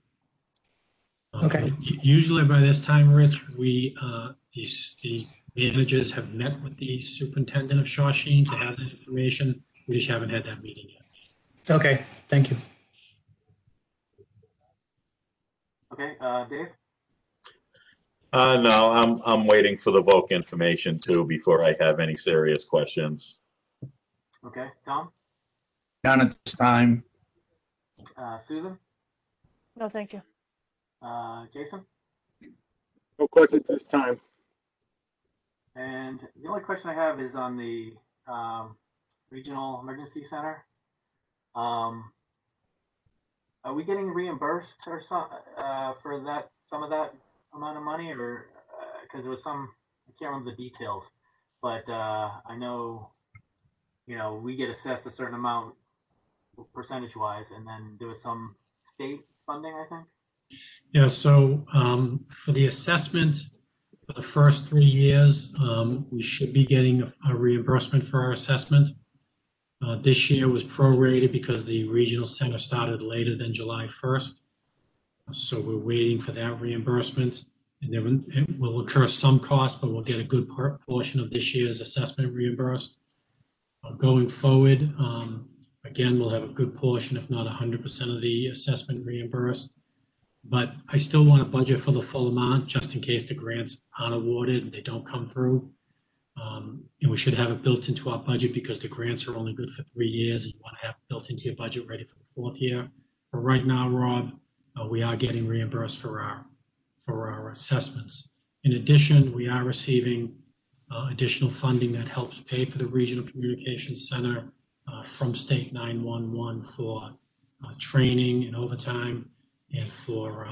Okay. Usually by this time, Rich, the managers have met with the superintendent of Shawshene to have that information. We just haven't had that meeting yet. Okay, thank you. Okay, Dave? No, I'm waiting for the VOC information too before I have any serious questions. Okay, Tom? None at this time. Susan? No, thank you. Jason? No questions this time. And the only question I have is on the Regional Emergency Center. Are we getting reimbursed or for that, some of that amount of money, or because there was some, I can't remember the details, but I know, we get assessed a certain amount percentage wise, and then there was some state funding, I think. Yeah, so for the assessment for the first 3 years, we should be getting a reimbursement for our assessment. This year was prorated because the regional center started later than July 1st. So we're waiting for that reimbursement, and then it will incur some cost, but we'll get a good portion of this year's assessment reimbursed. Going forward, again, we'll have a good portion, if not 100% of the assessment reimbursed. But I still want to budget for the full amount just in case the grants aren't awarded and they don't come through. And we should have it built into our budget because the grants are only good for 3 years, and you want to have it built into your budget ready for the 4th year. But right now, Rob, we are getting reimbursed for our assessments. In addition, we are receiving additional funding that helps pay for the Regional Communications Center from State 911 for training and overtime, and for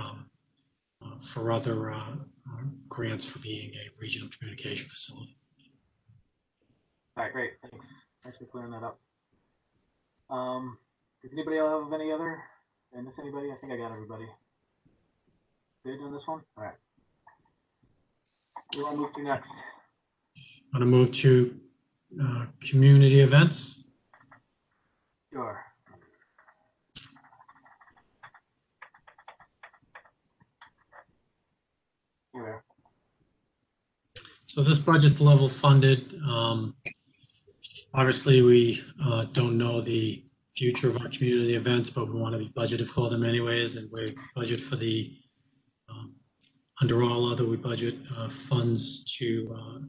other grants for being a regional communication facility. All right, great. Thanks. Thanks for clearing that up. Does anybody else have any other? Did I miss anybody? I think I got everybody. Good on this one? All right. What do you want to move to next? I'm going to move to community events. Sure. Here. So this budget's level funded. Obviously, we don't know the future of our community events, but we want to be budgeted for them anyways, and we budget for the, under all other, we budget funds to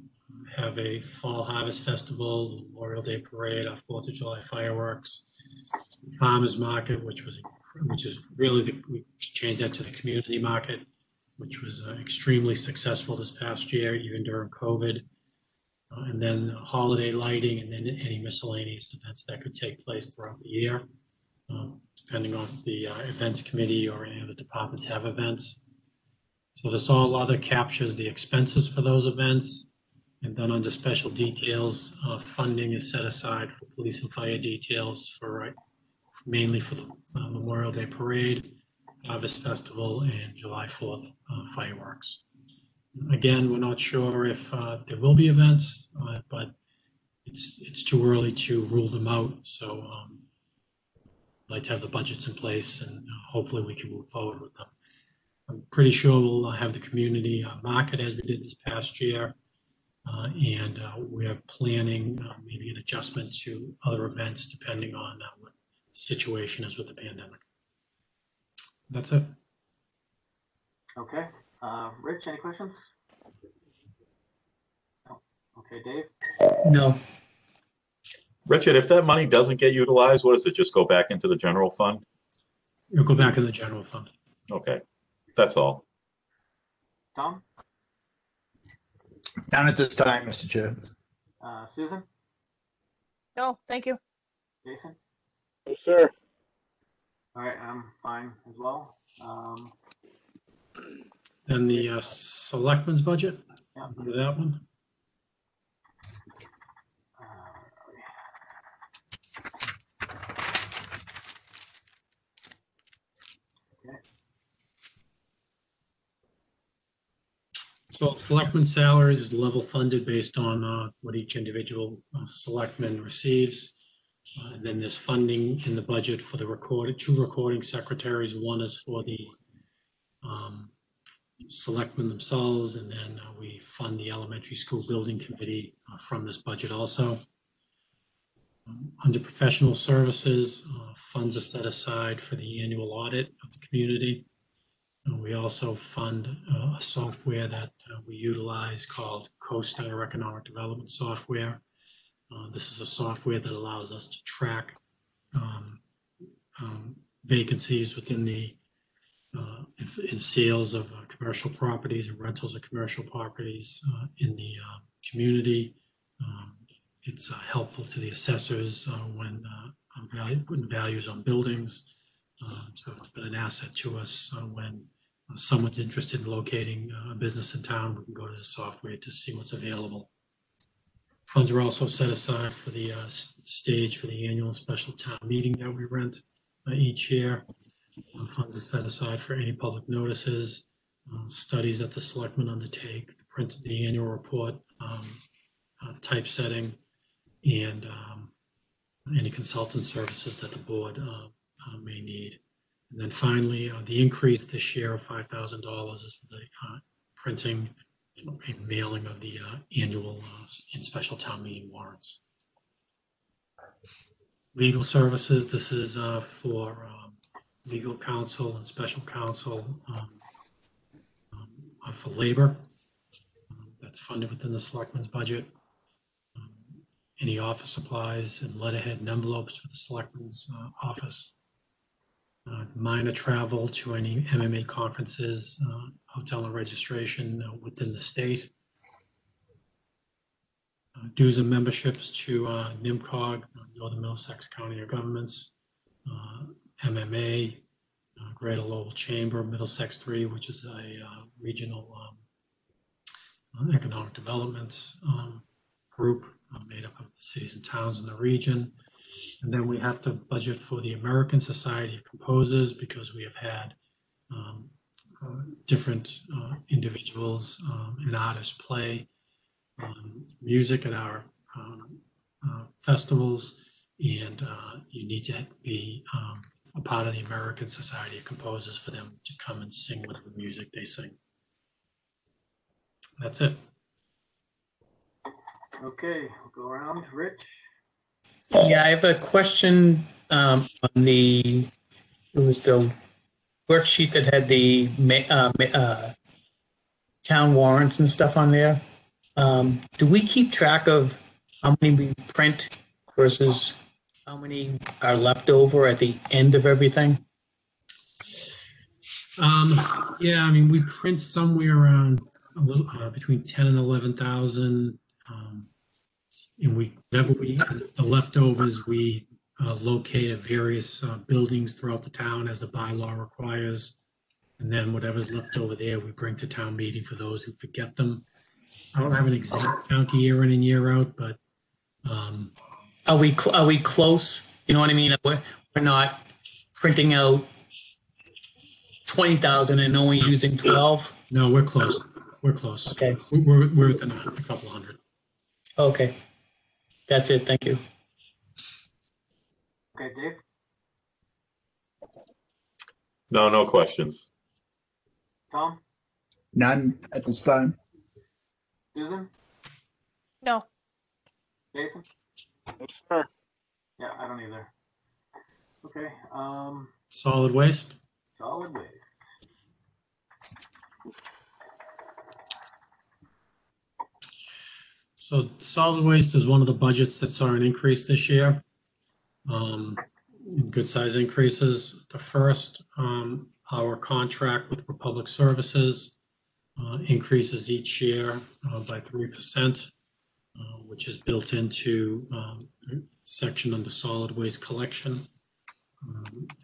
have a fall harvest festival, Memorial Day parade, our 4th of July fireworks, farmers market, which is really, we changed that to the community market, which was extremely successful this past year, even during COVID. And then holiday lighting, and then any miscellaneous events that could take place throughout the year, depending on if the events committee or any of the departments have events. So this all other captures the expenses for those events. And then under special details, funding is set aside for police and fire details for mainly for the Memorial Day parade, Harvest Festival, and July 4th fireworks. Again, we're not sure if there will be events, but it's too early to rule them out. So I'd like to have the budgets in place, and hopefully we can move forward with them. I'm pretty sure we'll have the community market as we did this past year, and we are planning maybe an adjustment to other events depending on what the situation is with the pandemic. That's it. Okay. Rich, any questions? No. Okay, Dave? No. Richard, if that money doesn't get utilized, what does it just go back into the general fund? It'll go back in the general fund. Okay, that's all. Tom? None at this time, Mr. Chair. Susan? No, thank you. Jason? No, sir. All right, I'm fine as well. Then the selectmen's budget, Yeah. under that one. So selectmen salaries is level funded based on what each individual selectman receives. And then there's funding in the budget for the 2 recording secretaries. One is for the selectmen themselves, and then we fund the elementary school building committee from this budget also. Under professional services, funds are set aside for the annual audit of the community. We also fund a software that we utilize called CoStar Economic Development Software. This is a software that allows us to track vacancies within the in sales of commercial properties and rentals of commercial properties in the community. It's helpful to the assessors when putting values on buildings. So it's been an asset to us when someone's interested in locating a business in town. We can go to the software to see what's available. Funds are also set aside for the stage for the annual and special town meeting that we rent each year. Funds are set aside for any public notices, studies that the selectmen undertake, the annual report, typesetting, and any consultant services that the board may need. And then finally, the increase this year of $5,000 is for the printing and mailing of the annual and special town meeting warrants. Legal services, this is for legal counsel and special counsel for labor. That's funded within the selectmen's budget. Any office supplies and letterhead and envelopes for the selectmen's office. Minor travel to any MMA conferences, hotel and registration within the state. Dues and memberships to NIMCOG, Northern Middlesex County Governments, MMA, Greater Lowell Chamber, Middlesex 3, which is a regional economic development group made up of the cities and towns in the region. And then we have to budget for the American Society of Composers because we have had different individuals and artists play music at our festivals, and you need to be a part of the American Society of Composers for them to come and sing whatever music they sing. That's it. Okay, we'll go around. Rich? Yeah, I have a question on it was the worksheet that had the town warrants and stuff on there. Do we keep track of how many we print versus how many are left over at the end of everything? Yeah, I mean, we print somewhere around a little between 10 and 11,000. And the leftovers, we locate at various buildings throughout the town as the bylaw requires. And then whatever's left over there, we bring to town meeting for those who forget them. I don't have an exact count year in and year out, but are we close? You know what I mean? We're not printing out 20,000 and only using 12. No, we're close. We're close. Okay. We're within a couple hundred. Okay. That's it. Thank you. Okay, Dave? No questions. Tom? None at this time. Susan? No, Jason? Yes, sir. Yeah, I don't either. Okay, Solid waste. solid waste. So solid waste is one of the budgets that saw an increase this year. Good size increases. The first, our contract with Republic Services increases each year by 3%, which is built into the section under solid waste collection.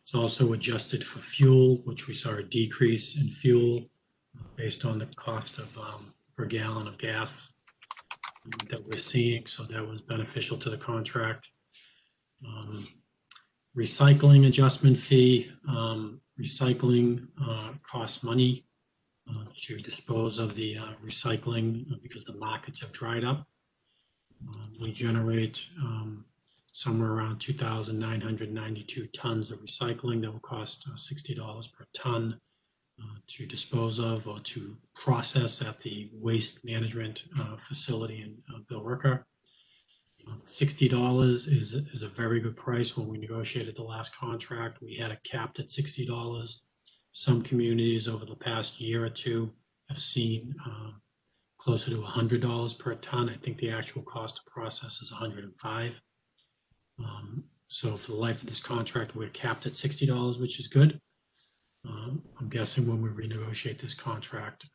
It's also adjusted for fuel, which we saw a decrease in fuel based on the cost of per gallon of gas that we're seeing. So that was beneficial to the contract. Recycling adjustment fee. Recycling costs money to dispose of the recycling because the markets have dried up. We generate somewhere around 2,992 tons of recycling that will cost $60 per ton. to dispose of or to process at the waste management facility in Billerica. $60 is a very good price. When we negotiated the last contract, we had it capped at $60. Some communities over the past year or two have seen closer to $100 per ton. I think the actual cost to process is $105. So for the life of this contract, we're capped at $60, which is good. I'm guessing when we renegotiate this contract,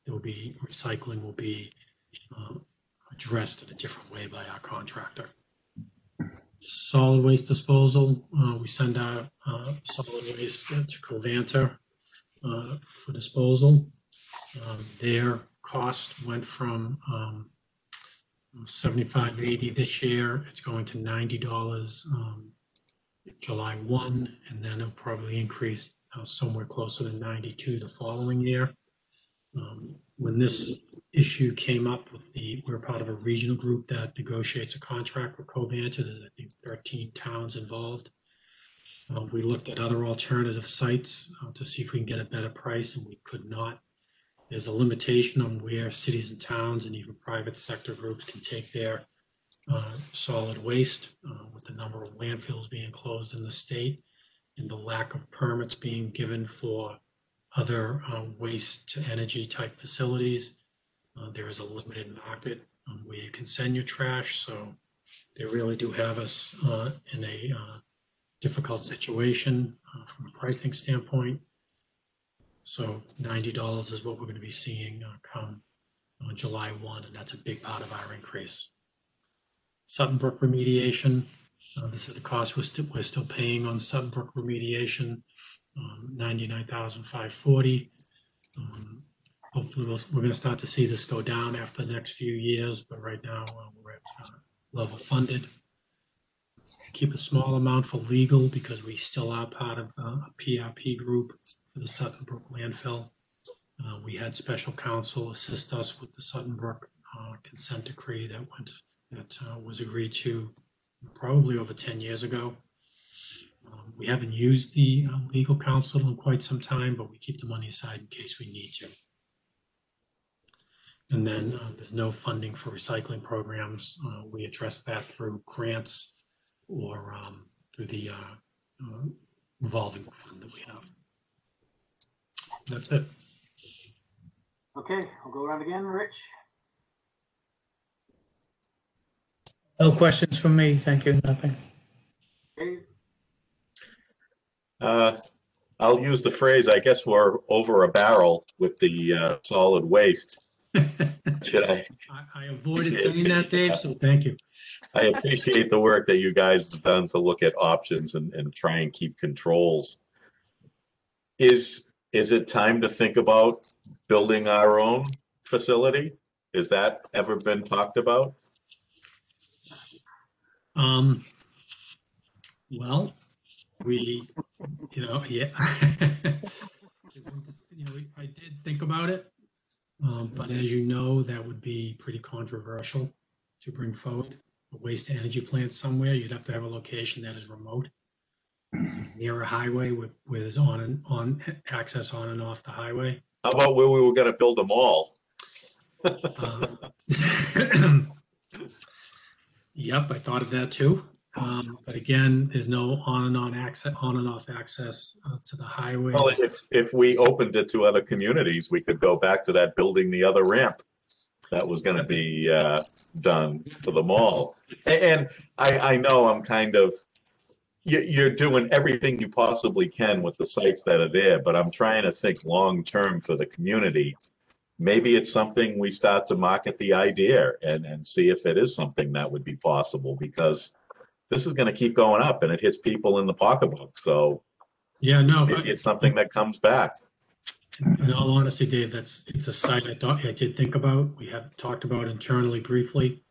recycling will be addressed in a different way by our contractor. Solid waste disposal, we send out solid waste to Covanta for disposal. Their cost went from $75.80 this year. It's going to $90 July 1, and then it'll probably increase somewhere closer to 92 the following year. When this issue came up we're part of a regional group that negotiates a contract with Covanta. There's, I think, 13 towns involved. We looked at other alternative sites to see if we can get a better price, and we could not. There's a limitation on where cities and towns and even private sector groups can take their solid waste with the number of landfills being closed in the state and the lack of permits being given for other waste to energy type facilities. There is a limited market where you can send your trash. So they really do have us in a difficult situation from a pricing standpoint. So $90 is what we're going to be seeing come July 1, and that's a big part of our increase. Sutton Brook remediation. This is the cost we're still paying on Sutton Brook remediation, $99,540. Hopefully we're going to start to see this go down after the next few years, but right now we're at level funded. Keep a small amount for legal because we still are part of a PRP group for the Sutton Brook landfill. We had special counsel assist us with the Sutton Brook consent decree that was agreed to probably over 10 years ago. We haven't used the legal counsel in quite some time, but we keep the money aside in case we need to. And then there's no funding for recycling programs. We address that through grants or through the revolving fund that we have. That's it. Okay, I'll go around again. Rich? No questions from me. Thank you. Nothing. Dave? I'll use the phrase, I guess we're over a barrel with the solid waste. Should I? I avoided saying that, Dave, so thank you. I appreciate the work that you guys have done to look at options and try and keep controls. Is it time to think about building our own facility? Has that ever been talked about? Well, yeah. I did think about it, but as you know, that would be pretty controversial to bring forward a waste to energy plant somewhere. You'd have to have a location that is remote, near a highway with on access on and off the highway. How about where we were going to build a mall? Yep, I thought of that too. But again, there's no on and off access to the highway. Well, if we opened it to other communities, we could go back to that building the other ramp that was going to be done for the mall. And I know I'm kind of, you're doing everything you possibly can with the sites that are there, but I'm trying to think long term for the community. Maybe it's something we start to market the idea and see if it is something that would be possible, because this is going to keep going up and it hits people in the pocketbook. So yeah, no, it's something that comes back. In all honesty, Dave, it's a site I did think about. We have talked about internally briefly.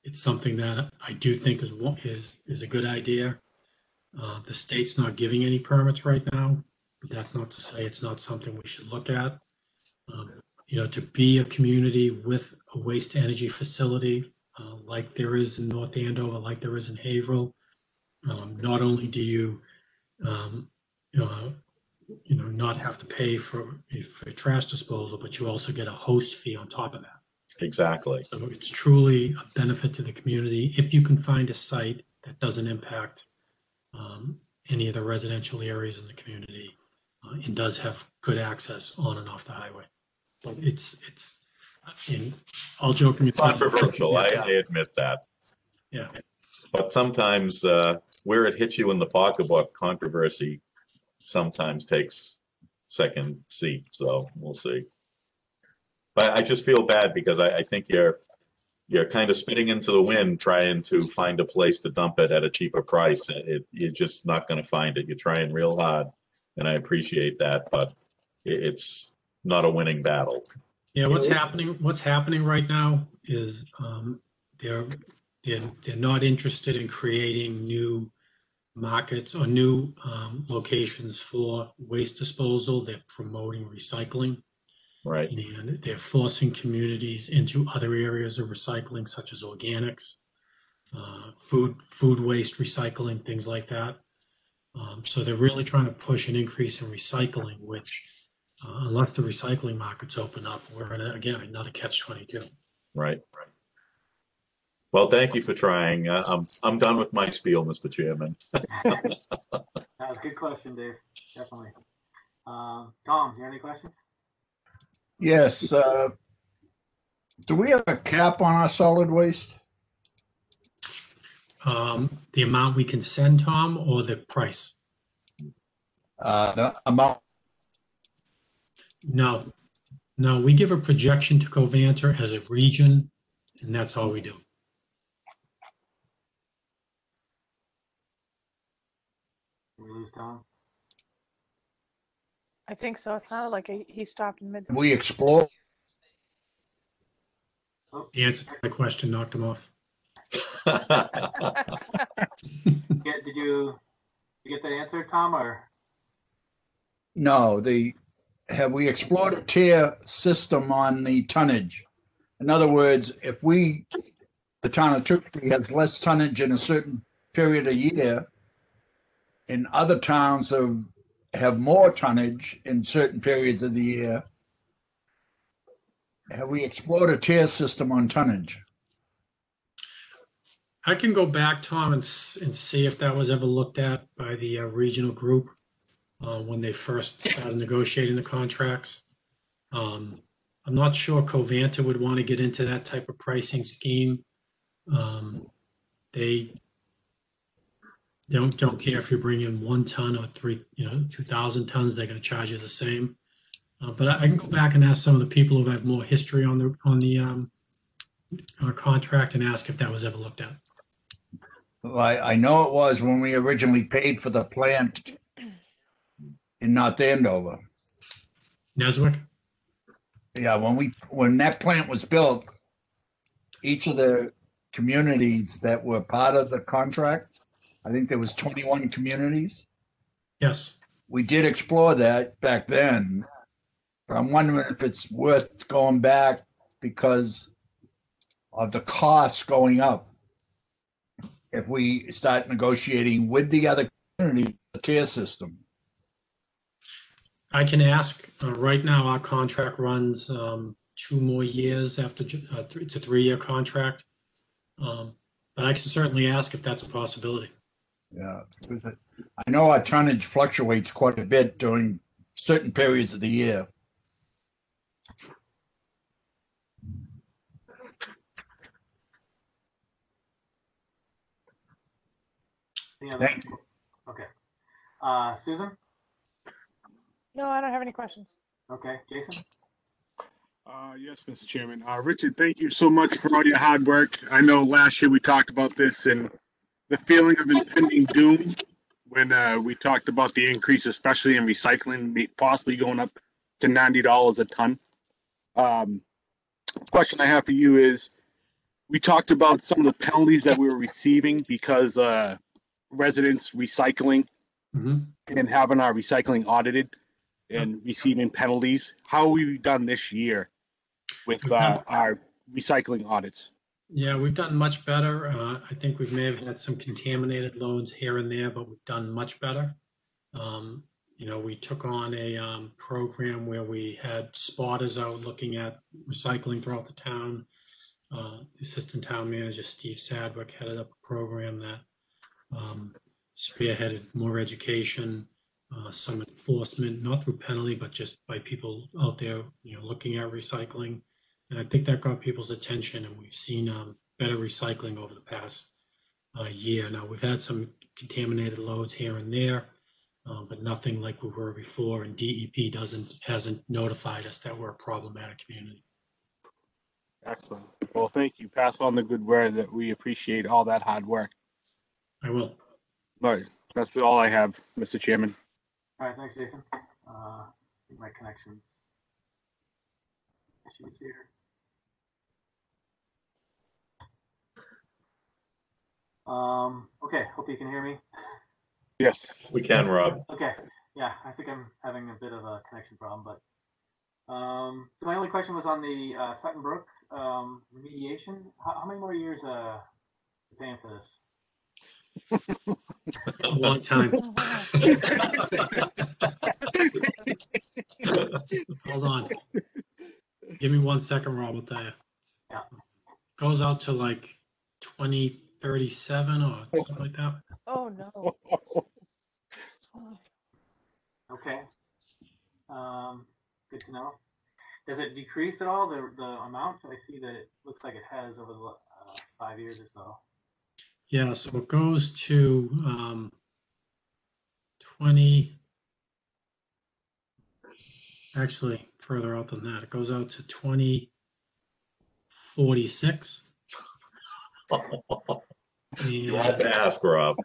It's something that I do think is a good idea. The state's not giving any permits right now, but that's not to say it's not something we should look at. To be a community with a waste to energy facility like there is in North Andover, like there is in Haverhill, not only do you not have to pay for trash disposal, but you also get a host fee on top of that. Exactly. So it's truly a benefit to the community if you can find a site that doesn't impact any of the residential areas in the community and does have good access on and off the highway. But it's in all joking aside, Controversial, I admit that. Yeah. But sometimes where it hits you in the pocketbook, controversy sometimes takes second seat. So we'll see. But I just feel bad because I think you're kind of spitting into the wind trying to find a place to dump it at a cheaper price. You're just not going to find it. You're trying real hard, and I appreciate that, but it's not a winning battle. Yeah, what's happening right now is they're not interested in creating new markets or new locations for waste disposal. They're promoting recycling. Right. And they're forcing communities into other areas of recycling, such as organics, food waste recycling, things like that. So they're really trying to push an increase in recycling, which unless the recycling markets open up, we're in, again, another catch-22. Right. Well, thank you for trying. I'm done with my spiel, Mr. Chairman. That was a good question, Dave. Definitely. Tom, you have any questions? Yes. Do we have a cap on our solid waste? The amount we can send, Tom, or the price? The amount. No, we give a projection to Covanter as a region, and that's all we do. Did we lose Tom? I think so. It sounded like he stopped in mid. We explore. The answer to my question knocked him off. Did you get that answer, Tom, or? No, have we explored a tier system on the tonnage? In other words, if the town of Tewksbury has less tonnage in a certain period of year, and other towns have more tonnage in certain periods of the year, have we explored a tier system on tonnage? I can go back, Tom, and see if that was ever looked at by the regional group when they first started negotiating the contracts. I'm not sure Covanter would want to get into that type of pricing scheme. They don't care if you bring in 1 ton or 2,000 tons. They're going to charge you the same. But I can go back and ask some of the people who have more history on the contract and ask if that was ever looked at. Well, I know it was when we originally paid for the plant in North Andover. Neswick? Yeah, when that plant was built, each of the communities that were part of the contract, I think there was 21 communities. Yes. We did explore that back then, but I'm wondering if it's worth going back because of the costs going up. If we start negotiating with the other community, the tier system. I can ask. Right now, our contract runs 2 more years after it's a 3-year contract. But I can certainly ask if that's a possibility. Yeah, because I know our tonnage fluctuates quite a bit during certain periods of the year. Thank you. Okay. Susan? No, I don't have any questions. Okay. Jason? Yes, Mr. Chairman. Richard, thank you so much for all your hard work. I know last year we talked about this and the feeling of impending doom when we talked about the increase, especially in recycling, possibly going up to $90 a ton. Question I have for you is, we talked about some of the penalties that we were receiving because residents recycling and having our recycling audited and receiving penalties. How have we done this year with our recycling audits? Yeah, we've done much better. I think we may have had some contaminated loads here and there, but we've done much better. We took on a program where we had spotters out looking at recycling throughout the town. Assistant Town Manager Steve Sadwick headed up a program that spearheaded more education, some enforcement, not through penalty, but just by people out there, looking at recycling. And I think that got people's attention, and we've seen better recycling over the past year. Now, we've had some contaminated loads here and there, but nothing like we were before, and DEP hasn't notified us that we're a problematic community. Excellent. Well, thank you. Pass on the good word that we appreciate all that hard work. I will. All right. That's all I have, Mr. Chairman. All right, thanks, Jason. I think my connection's issues here. Okay, hope you can hear me. Yes. We can, Rob. Okay, yeah, I think I'm having a bit of a connection problem, but so my only question was on the Sutton Brook remediation. How many more years are you paying for this? A long time. Hold on. Give me 1 second, Rob. I'll tell you. Yeah. Goes out to like 2037 or something like that. Oh, no. Okay. Good to know. Does it decrease at all, the amount? I see that it looks like it has over the 5 years or so. Yeah, so it goes to 20, actually further out than that. It goes out to 2046. You have to ask, Rob.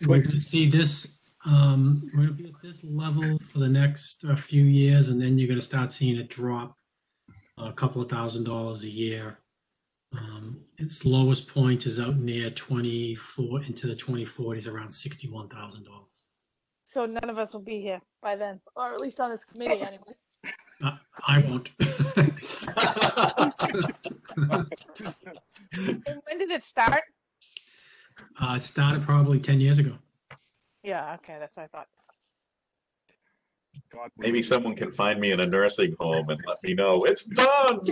We're going to see this, we're going to be at this level for the next few years, and then you're going to start seeing it drop a couple of $1,000s a year. Its lowest point is out near 24 into the 2040s, around $61,000. So none of us will be here by then, or at least on this committee anyway. I won't. And when did it start? It started probably 10 years ago. Yeah, okay, that's what I thought. God, Maybe someone can find me in a nursing home and let me know it's done.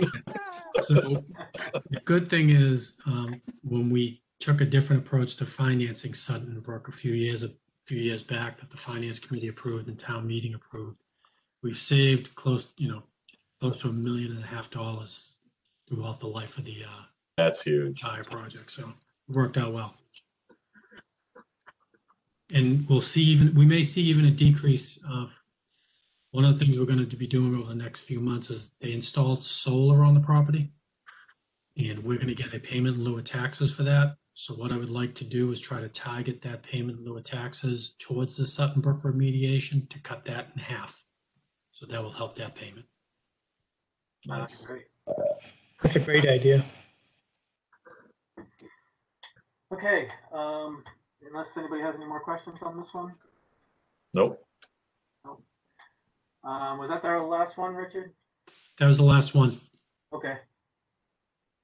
So the good thing is, when we took a different approach to financing Sutton Brook a few years back, that the Finance Committee approved and town meeting approved, we've saved close to $1.5 million throughout the life of the That's huge. entire project. So it worked out well. And we may see even a decrease of, one of the things we're going to be doing over the next few months is they installed solar on the property, and we're going to get a payment in lieu of taxes for that. So what I would like to do is try to target that payment in lieu of taxes towards the Sutton Brook remediation to cut that in half. So that will help that payment. That's great. That's a great idea. Okay, unless anybody has any more questions on this one? Nope. Was that our last one, Richard? That was the last one. Okay.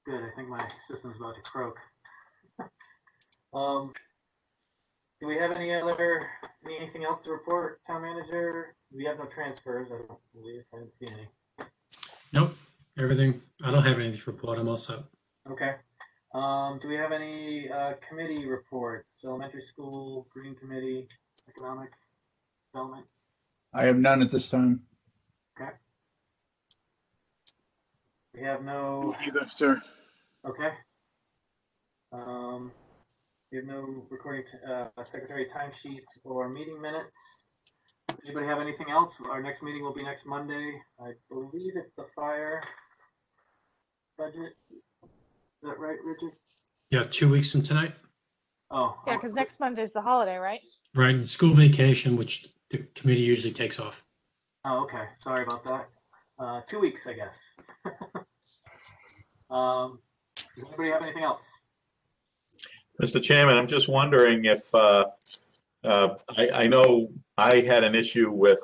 Good. I think my system's about to croak. Do we have anything else to report, Town Manager? We have no transfers, I don't believe. I didn't see any. Nope. Everything. I don't have anything to report. I'm all set. Okay. Do we have any committee reports? Elementary school, Green Committee, Economic Development? I have none at this time. Okay. We have no. either, sir. Okay. We have no recording secretary timesheets or meeting minutes. Anybody have anything else? Our next meeting will be next Monday. I believe it's the fire budget. Is that right, Richard? Yeah, 2 weeks from tonight. Yeah, because next Monday is the holiday, right? Right, and school vacation, which the committee usually takes off. Oh, okay. Sorry about that. 2 weeks, I guess. Does anybody have anything else? Mr. Chairman, I'm just wondering if, I know I had an issue with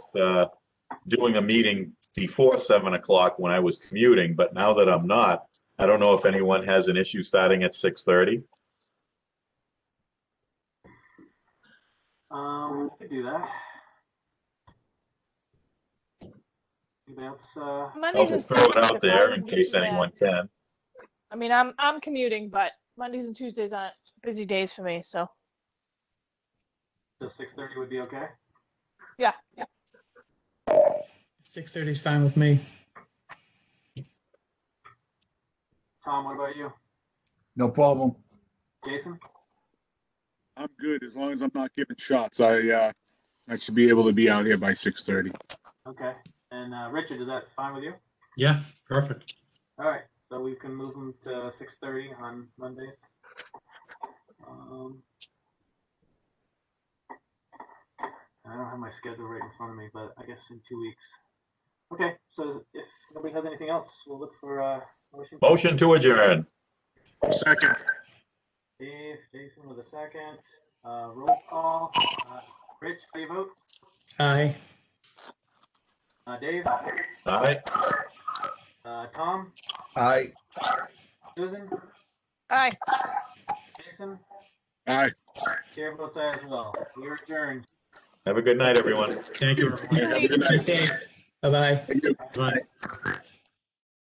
doing a meeting before 7 o'clock when I was commuting, but now that I'm not, I don't know if anyone has an issue starting at 6:30. We could do that. Anybody else? I'll Mondays and just throw it Tuesdays out are there fine in with me case too, anyone yeah. can. I mean, I'm commuting, but Mondays and Tuesdays aren't busy days for me, so So 6:30 would be okay? yeah. 6:30 is fine with me. Tom, what about you? No problem. Jason? I'm good as long as I'm not giving shots. I should be able to be out here by 6:30. Okay. And Richard, is that fine with you? Yeah, perfect. All right. So we can move them to 6:30 on Mondays. I don't have my schedule right in front of me, but I guess in 2 weeks. Okay. So if nobody has anything else, we'll look for a motion. Motion to adjourn. Second. Dave, Jason with a second. Roll call. Rich, how do you vote? Aye. Dave? Aye. Tom? Aye. Susan? Aye. Jason? All right. Chair votes aye as well. We are adjourned. Have a good night, everyone. Thank you, everyone. Have a good night. Be safe. Bye-bye. Bye.